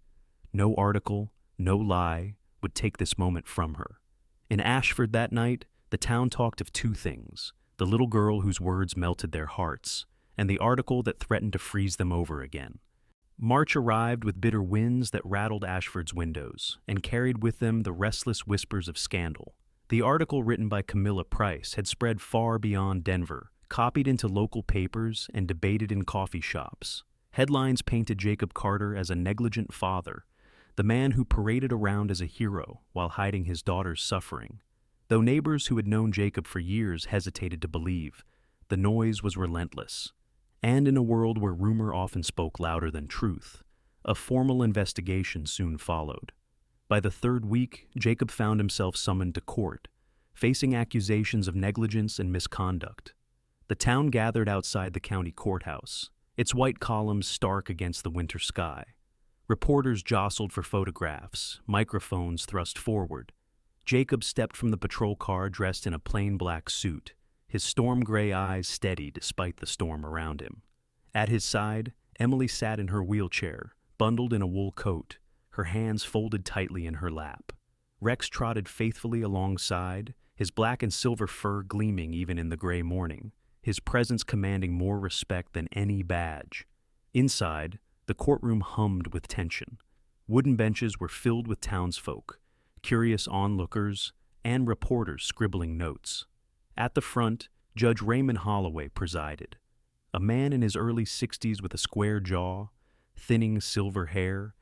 No article, no lie, would take this moment from her. In Ashford that night, the town talked of two things: the little girl whose words melted their hearts, and the article that threatened to freeze them over again. March arrived with bitter winds that rattled Ashford's windows, and carried with them the restless whispers of scandal. The article written by Camilla Price had spread far beyond Denver, copied into local papers and debated in coffee shops. Headlines painted Jacob Carter as a negligent father, the man who paraded around as a hero while hiding his daughter's suffering. Though neighbors who had known Jacob for years hesitated to believe, the noise was relentless. And in a world where rumor often spoke louder than truth, a formal investigation soon followed. By the third week, Jacob found himself summoned to court, facing accusations of negligence and misconduct. The town gathered outside the county courthouse, its white columns stark against the winter sky. Reporters jostled for photographs, microphones thrust forward. Jacob stepped from the patrol car dressed in a plain black suit, his storm-gray eyes steady despite the storm around him. At his side, Emily sat in her wheelchair, bundled in a wool coat, her hands folded tightly in her lap. Rex trotted faithfully alongside, his black and silver fur gleaming even in the gray morning, his presence commanding more respect than any badge. Inside, the courtroom hummed with tension. Wooden benches were filled with townsfolk, curious onlookers, and reporters scribbling notes. At the front, Judge Raymond Holloway presided, a man in his early 60s with a square jaw, thinning silver hair,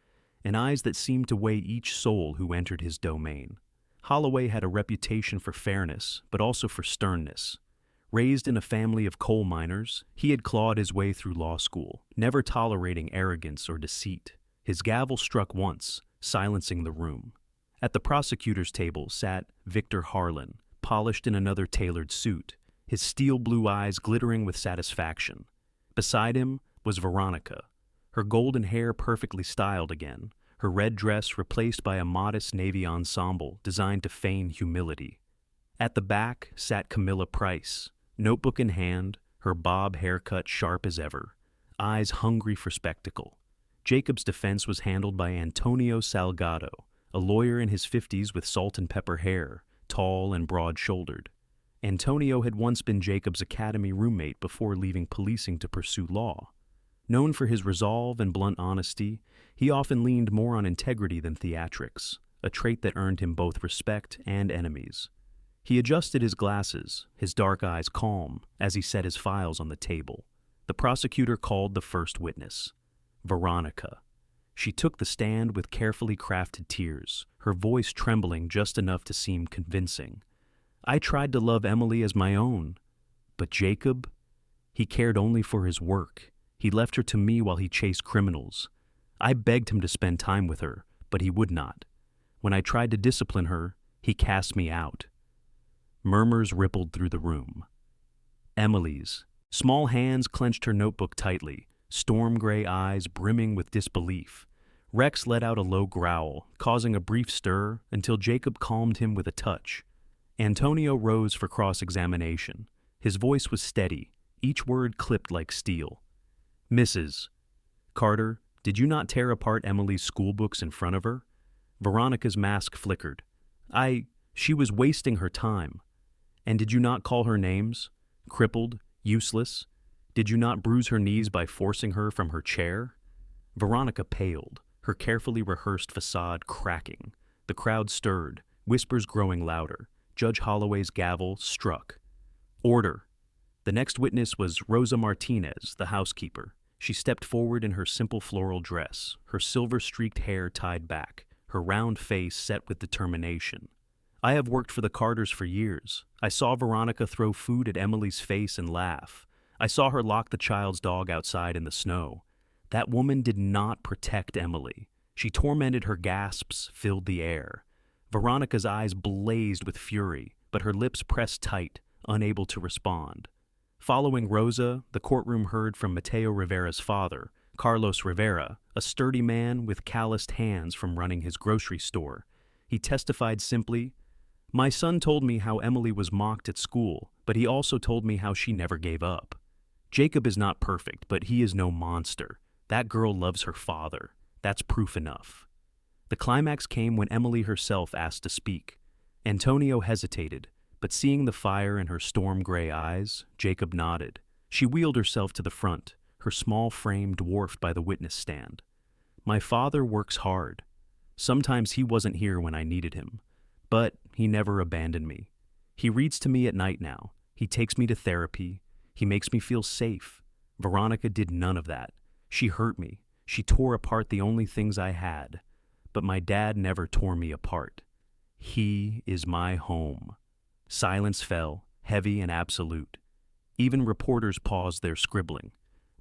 and eyes that seemed to weigh each soul who entered his domain. Holloway had a reputation for fairness, but also for sternness. Raised in a family of coal miners, he had clawed his way through law school, never tolerating arrogance or deceit. His gavel struck once, silencing the room. At the prosecutor's table sat Victor Harlan, polished in another tailored suit, his steel blue eyes glittering with satisfaction. Beside him was Veronica, her golden hair perfectly styled again, her red dress replaced by a modest navy ensemble designed to feign humility. At the back sat Camilla Price, notebook in hand, her bob haircut sharp as ever, eyes hungry for spectacle. Jacob's defense was handled by Antonio Salgado, a lawyer in his 50s with salt and pepper hair, tall and broad-shouldered. Antonio had once been Jacob's academy roommate before leaving policing to pursue law. Known for his resolve and blunt honesty, he often leaned more on integrity than theatrics, a trait that earned him both respect and enemies. He adjusted his glasses, his dark eyes calm, as he set his files on the table. The prosecutor called the first witness, Veronica. She took the stand with carefully crafted tears, her voice trembling just enough to seem convincing. I tried to love Emily as my own, but Jacob, he cared only for his work. He left her to me while he chased criminals. I begged him to spend time with her, but he would not. When I tried to discipline her, he cast me out. Murmurs rippled through the room. Emily's small hands clenched her notebook tightly, storm-gray eyes brimming with disbelief. Rex let out a low growl, causing a brief stir until Jacob calmed him with a touch. Antonio rose for cross-examination. His voice was steady, each word clipped like steel. Mrs. Carter, did you not tear apart Emily's schoolbooks in front of her? Veronica's mask flickered. She was wasting her time. And did you not call her names? Crippled, useless? Did you not bruise her knees by forcing her from her chair? Veronica paled, her carefully rehearsed facade cracking. The crowd stirred, whispers growing louder. Judge Holloway's gavel struck. Order. The next witness was Rosa Martinez, the housekeeper. She stepped forward in her simple floral dress, her silver-streaked hair tied back, her round face set with determination. I have worked for the Carters for years. I saw Veronica throw food at Emily's face and laugh. I saw her lock the child's dog outside in the snow. That woman did not protect Emily. She tormented her. Gasps filled the air. Veronica's eyes blazed with fury, but her lips pressed tight, unable to respond. Following Rosa, the courtroom heard from Mateo Rivera's father, Carlos Rivera, a sturdy man with calloused hands from running his grocery store. He testified simply, "My son told me how Emily was mocked at school, but he also told me how she never gave up. Jacob is not perfect, but he is no monster. That girl loves her father. That's proof enough." The climax came when Emily herself asked to speak. Antonio hesitated, but seeing the fire in her storm-gray eyes, Jacob nodded. She wheeled herself to the front, her small frame dwarfed by the witness stand. "My father works hard. Sometimes he wasn't here when I needed him, but he never abandoned me. He reads to me at night now. He takes me to therapy. He makes me feel safe. Veronica did none of that. She hurt me. She tore apart the only things I had. But my dad never tore me apart. He is my home." Silence fell, heavy and absolute. Even reporters paused their scribbling.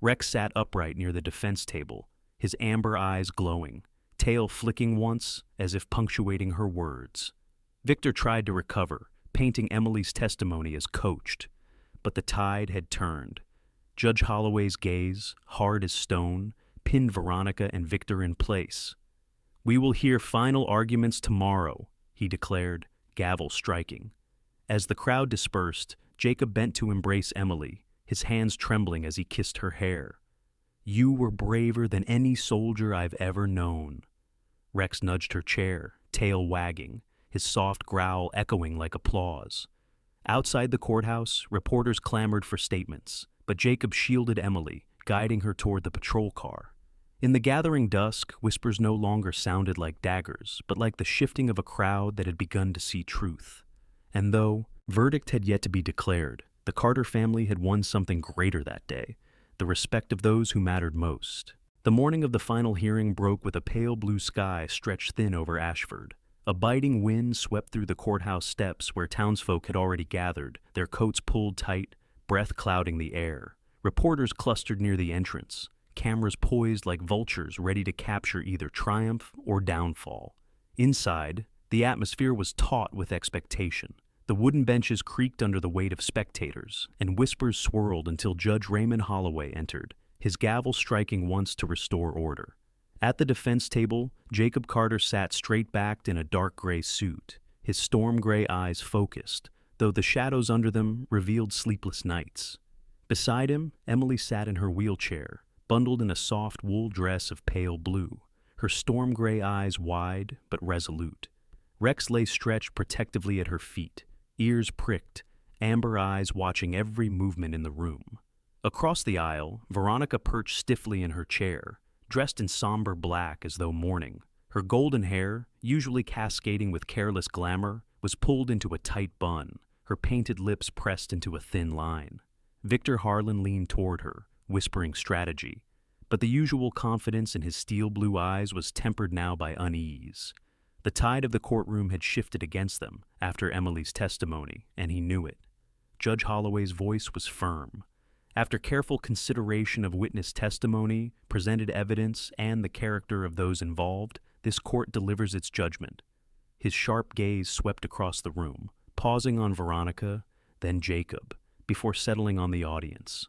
Rex sat upright near the defense table, his amber eyes glowing, tail flicking once as if punctuating her words. Victor tried to recover, painting Emily's testimony as coached. But the tide had turned. Judge Holloway's gaze, hard as stone, pinned Veronica and Victor in place. "We will hear final arguments tomorrow," he declared, gavel striking. As the crowd dispersed, Jacob bent to embrace Emily, his hands trembling as he kissed her hair. "You were braver than any soldier I've ever known." Rex nudged her chair, tail wagging, his soft growl echoing like applause. Outside the courthouse, reporters clamored for statements, but Jacob shielded Emily, guiding her toward the patrol car. In the gathering dusk, whispers no longer sounded like daggers, but like the shifting of a crowd that had begun to see truth. And though verdict had yet to be declared, the Carter family had won something greater that day, the respect of those who mattered most. The morning of the final hearing broke with a pale blue sky stretched thin over Ashford. A biting wind swept through the courthouse steps where townsfolk had already gathered, their coats pulled tight, breath clouding the air. Reporters clustered near the entrance, cameras poised like vultures ready to capture either triumph or downfall. Inside, the atmosphere was taut with expectation. The wooden benches creaked under the weight of spectators, and whispers swirled until Judge Raymond Holloway entered, his gavel striking once to restore order. At the defense table, Jacob Carter sat straight-backed in a dark gray suit, his storm gray eyes focused, though the shadows under them revealed sleepless nights. Beside him, Emily sat in her wheelchair, bundled in a soft wool dress of pale blue, her storm gray eyes wide but resolute. Rex lay stretched protectively at her feet, ears pricked, amber eyes watching every movement in the room. Across the aisle, Veronica perched stiffly in her chair, dressed in somber black as though mourning. Her golden hair, usually cascading with careless glamour, was pulled into a tight bun, her painted lips pressed into a thin line. Victor Harlan leaned toward her, whispering strategy, but the usual confidence in his steel blue eyes was tempered now by unease. The tide of the courtroom had shifted against them after Emily's testimony, and he knew it. Judge Holloway's voice was firm. After careful consideration of witness testimony, presented evidence, and the character of those involved, this court delivers its judgment. His sharp gaze swept across the room, pausing on Veronica, then Jacob, before settling on the audience.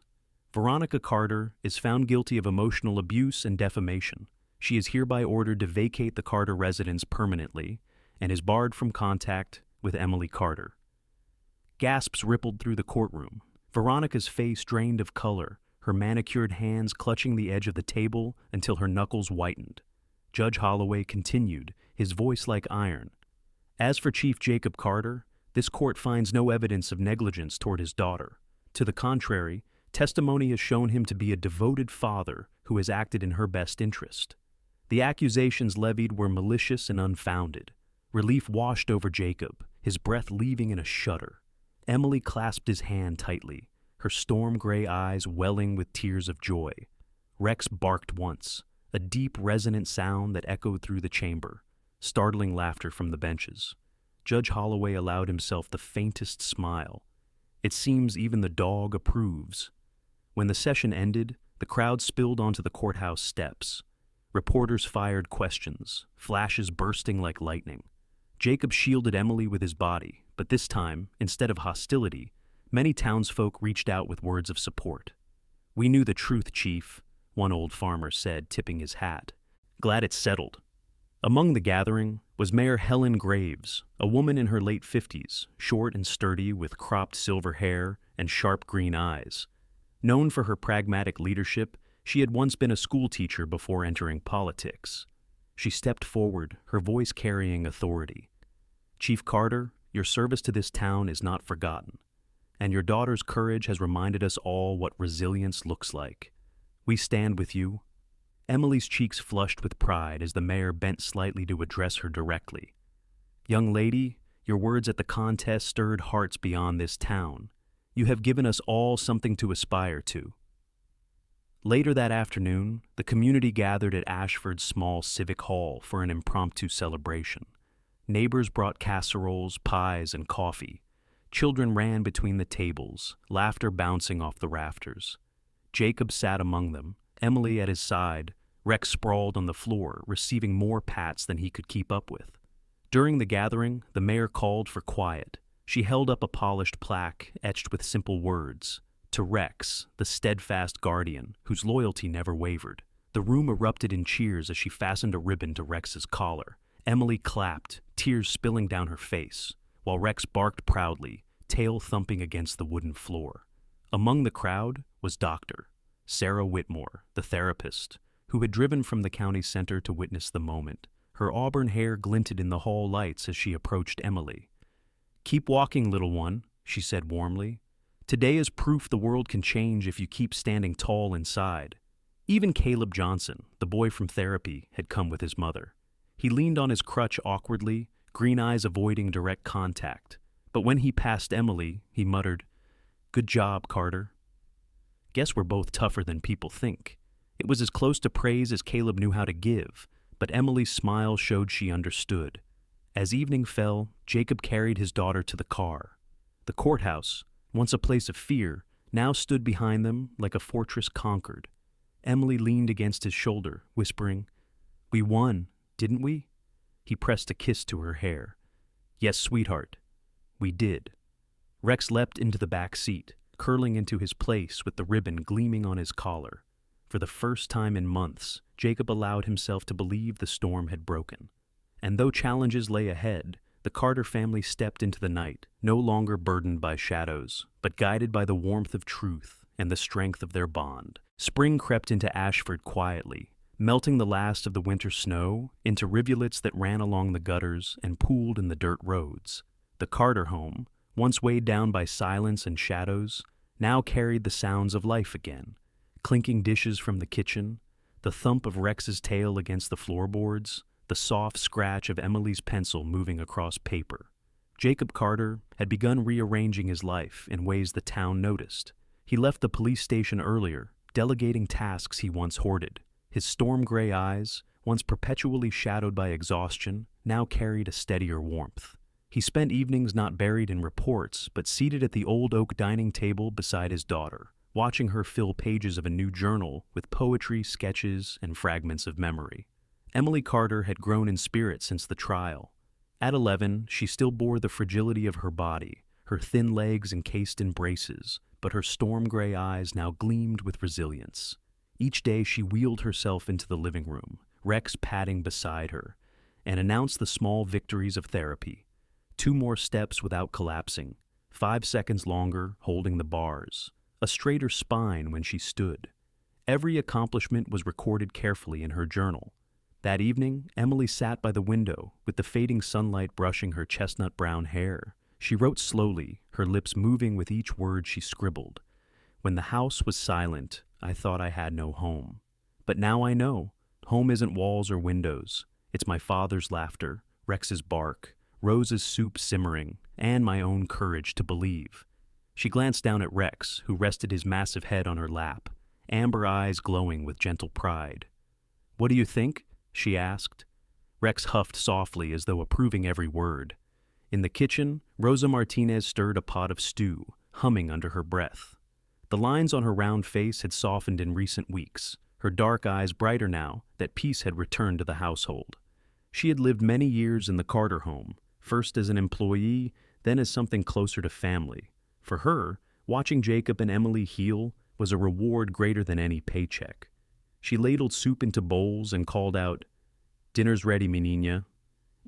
Veronica Carter is found guilty of emotional abuse and defamation. She is hereby ordered to vacate the Carter residence permanently and is barred from contact with Emily Carter. Gasps rippled through the courtroom. Veronica's face drained of color, her manicured hands clutching the edge of the table until her knuckles whitened. Judge Holloway continued, his voice like iron. As for Chief Jacob Carter, this court finds no evidence of negligence toward his daughter. To the contrary, testimony has shown him to be a devoted father who has acted in her best interest. The accusations levied were malicious and unfounded. Relief washed over Jacob, his breath leaving in a shudder. Emily clasped his hand tightly, her storm gray eyes welling with tears of joy. Rex barked once, a deep, resonant sound that echoed through the chamber, startling laughter from the benches. Judge Holloway allowed himself the faintest smile. It seems even the dog approves. When the session ended, the crowd spilled onto the courthouse steps. Reporters fired questions, flashes bursting like lightning. Jacob shielded Emily with his body, but this time, instead of hostility, many townsfolk reached out with words of support. "We knew the truth, Chief," one old farmer said, tipping his hat. "Glad it's settled." Among the gathering was Mayor Helen Graves, a woman in her late 50s, short and sturdy with cropped silver hair and sharp green eyes. Known for her pragmatic leadership, she had once been a schoolteacher before entering politics. She stepped forward, her voice carrying authority. "Chief Carter, your service to this town is not forgotten, and your daughter's courage has reminded us all what resilience looks like. We stand with you." Emily's cheeks flushed with pride as the mayor bent slightly to address her directly. "Young lady, your words at the contest stirred hearts beyond this town. You have given us all something to aspire to." Later that afternoon, the community gathered at Ashford's small civic hall for an impromptu celebration. Neighbors brought casseroles, pies, and coffee. Children ran between the tables, laughter bouncing off the rafters. Jacob sat among them, Emily at his side. Rex sprawled on the floor, receiving more pats than he could keep up with. During the gathering, the mayor called for quiet. She held up a polished plaque etched with simple words, "To Rex, the steadfast guardian, whose loyalty never wavered." The room erupted in cheers as she fastened a ribbon to Rex's collar. Emily clapped, tears spilling down her face, while Rex barked proudly, tail thumping against the wooden floor. Among the crowd was Dr. Sarah Whitmore, the therapist, who had driven from the county center to witness the moment. Her auburn hair glinted in the hall lights as she approached Emily. "Keep walking, little one," she said warmly. "Today is proof the world can change if you keep standing tall inside." Even Caleb Johnson, the boy from therapy, had come with his mother. He leaned on his crutch awkwardly, green eyes avoiding direct contact. But when he passed Emily, he muttered, "Good job, Carter." "Guess we're both tougher than people think." It was as close to praise as Caleb knew how to give, but Emily's smile showed she understood. As evening fell, Jacob carried his daughter to the car. The courthouse, once a place of fear, now stood behind them like a fortress conquered. Emily leaned against his shoulder, whispering, "We won, didn't we?" He pressed a kiss to her hair. "Yes, sweetheart, We did. Rex leapt into the back seat, curling into his place with the ribbon gleaming on his collar. For the first time in months, Jacob allowed himself to believe the storm had broken. And though challenges lay ahead, the Carter family stepped into the night, no longer burdened by shadows, but guided by the warmth of truth and the strength of their bond. Spring crept into Ashford quietly, melting the last of the winter snow into rivulets that ran along the gutters and pooled in the dirt roads. The Carter home, once weighed down by silence and shadows, now carried the sounds of life again. Clinking dishes from the kitchen, the thump of Rex's tail against the floorboards, the soft scratch of Emily's pencil moving across paper. Jacob Carter had begun rearranging his life in ways the town noticed. He left the police station earlier, delegating tasks he once hoarded. His storm-gray eyes, once perpetually shadowed by exhaustion, now carried a steadier warmth. He spent evenings not buried in reports, but seated at the old oak dining table beside his daughter, watching her fill pages of a new journal with poetry, sketches, and fragments of memory. Emily Carter had grown in spirit since the trial. At 11, she still bore the fragility of her body, her thin legs encased in braces, but her storm-gray eyes now gleamed with resilience. Each day she wheeled herself into the living room, Rex padding beside her, and announced the small victories of therapy. 2 more steps without collapsing, 5 seconds longer holding the bars, a straighter spine when she stood. Every accomplishment was recorded carefully in her journal. That evening, Emily sat by the window, with the fading sunlight brushing her chestnut-brown hair. She wrote slowly, her lips moving with each word she scribbled. When the house was silent, I thought I had no home. But now I know. Home isn't walls or windows. It's my father's laughter, Rex's bark, Rose's soup simmering, and my own courage to believe. She glanced down at Rex, who rested his massive head on her lap, amber eyes glowing with gentle pride. "What do you think?" she asked. Rex huffed softly as though approving every word. In the kitchen, Rosa Martinez stirred a pot of stew, humming under her breath. The lines on her round face had softened in recent weeks, her dark eyes brighter now that peace had returned to the household. She had lived many years in the Carter home, first as an employee, then as something closer to family. For her, watching Jacob and Emily heal was a reward greater than any paycheck. She ladled soup into bowls and called out, "Dinner's ready, mi niña."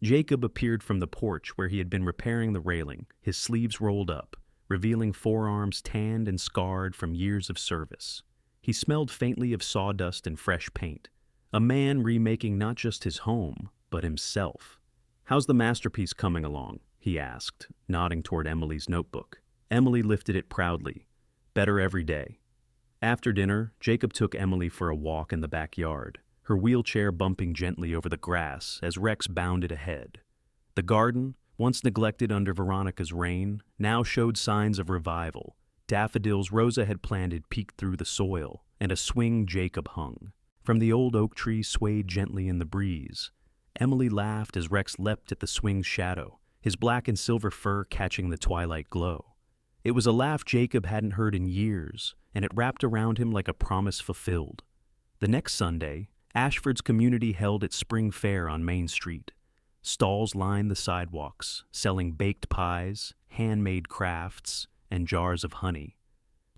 Jacob appeared from the porch where he had been repairing the railing, his sleeves rolled up, revealing forearms tanned and scarred from years of service. He smelled faintly of sawdust and fresh paint, a man remaking not just his home, but himself. "How's the masterpiece coming along?" he asked, nodding toward Emily's notebook. Emily lifted it proudly. "Better every day." After dinner, Jacob took Emily for a walk in the backyard, her wheelchair bumping gently over the grass as Rex bounded ahead. The garden, once neglected under Veronica's reign, now showed signs of revival. Daffodils Rosa had planted peeked through the soil, and a swing Jacob hung. From the old oak tree swayed gently in the breeze. Emily laughed as Rex leapt at the swing's shadow, his black and silver fur catching the twilight glow. It was a laugh Jacob hadn't heard in years, and it wrapped around him like a promise fulfilled. The next Sunday, Ashford's community held its spring fair on Main Street. Stalls lined the sidewalks, selling baked pies, handmade crafts, and jars of honey.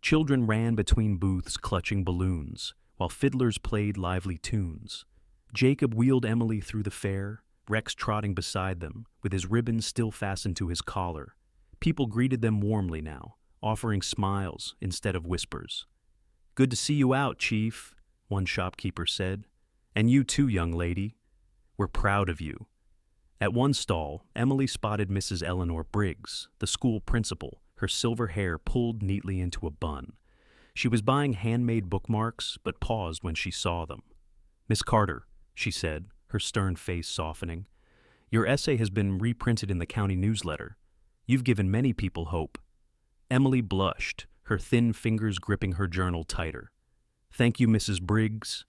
Children ran between booths clutching balloons, while fiddlers played lively tunes. Jacob wheeled Emily through the fair, Rex trotting beside them, with his ribbon still fastened to his collar. People greeted them warmly now, offering smiles instead of whispers. "Good to see you out, Chief," one shopkeeper said. "And you too, young lady. We're proud of you." At one stall, Emily spotted Mrs. Eleanor Briggs, the school principal, her silver hair pulled neatly into a bun. She was buying handmade bookmarks, but paused when she saw them. "Miss Carter," she said, her stern face softening, "your essay has been reprinted in the county newsletter. You've given many people hope." Emily blushed, her thin fingers gripping her journal tighter. "Thank you, Mrs. Briggs."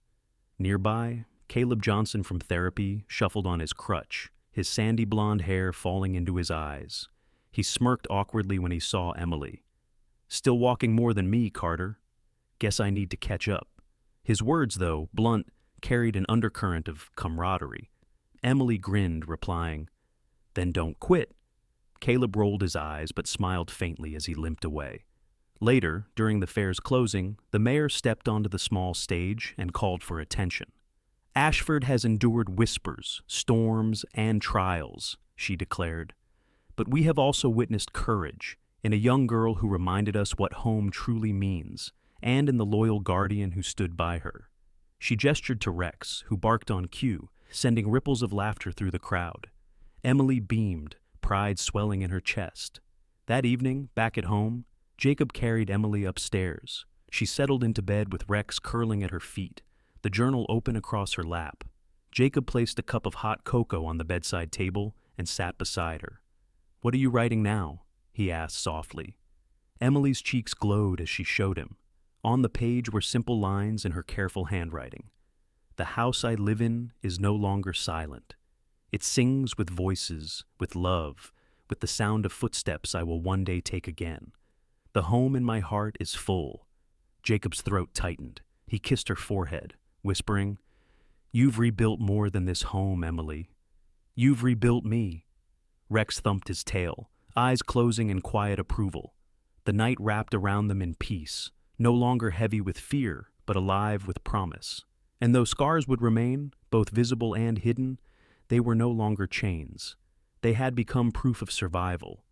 Nearby, Caleb Johnson from therapy shuffled on his crutch, his sandy blonde hair falling into his eyes. He smirked awkwardly when he saw Emily. "Still walking more than me, Carter. Guess I need to catch up." His words, though blunt, carried an undercurrent of camaraderie. Emily grinned, replying, "Then don't quit." Caleb rolled his eyes but smiled faintly as he limped away. Later, during the fair's closing, the mayor stepped onto the small stage and called for attention. "Ashford has endured whispers, storms, and trials," she declared. "But we have also witnessed courage in a young girl who reminded us what home truly means, and in the loyal guardian who stood by her." She gestured to Rex, who barked on cue, sending ripples of laughter through the crowd. Emily beamed, pride swelling in her chest. That evening, back at home, Jacob carried Emily upstairs. She settled into bed with Rex curling at her feet, the journal open across her lap. Jacob placed a cup of hot cocoa on the bedside table and sat beside her. "What are you writing now?" he asked softly. Emily's cheeks glowed as she showed him. On the page were simple lines in her careful handwriting. "The house I live in is no longer silent. It sings with voices, with love, with the sound of footsteps I will one day take again. The home in my heart is full." Jacob's throat tightened. He kissed her forehead, whispering, "You've rebuilt more than this home, Emily. You've rebuilt me." Rex thumped his tail, eyes closing in quiet approval. The night wrapped around them in peace, no longer heavy with fear, but alive with promise. And though scars would remain, both visible and hidden, they were no longer chains. They had become proof of survival,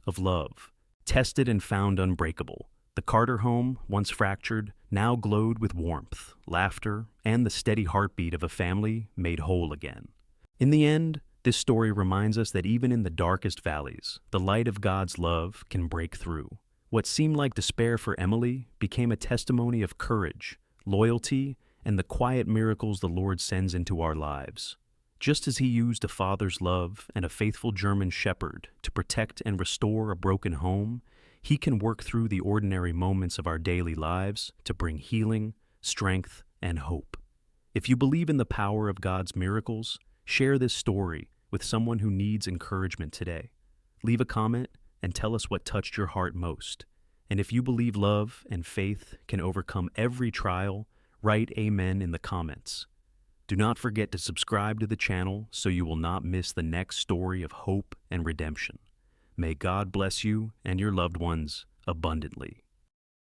of love, tested and found unbreakable. The Carter home, once fractured, now glowed with warmth, laughter, and the steady heartbeat of a family made whole again. In the end, this story reminds us that even in the darkest valleys, the light of God's love can break through. What seemed like despair for Emily became a testimony of courage, loyalty, and the quiet miracles the Lord sends into our lives. Just as he used a father's love and a faithful German shepherd to protect and restore a broken home, he can work through the ordinary moments of our daily lives to bring healing, strength, and hope. If you believe in the power of God's miracles, share this story with someone who needs encouragement today. Leave a comment and tell us what touched your heart most. And if you believe love and faith can overcome every trial, write amen in the comments. Do not forget to subscribe to the channel so you will not miss the next story of hope and redemption. May God bless you and your loved ones abundantly.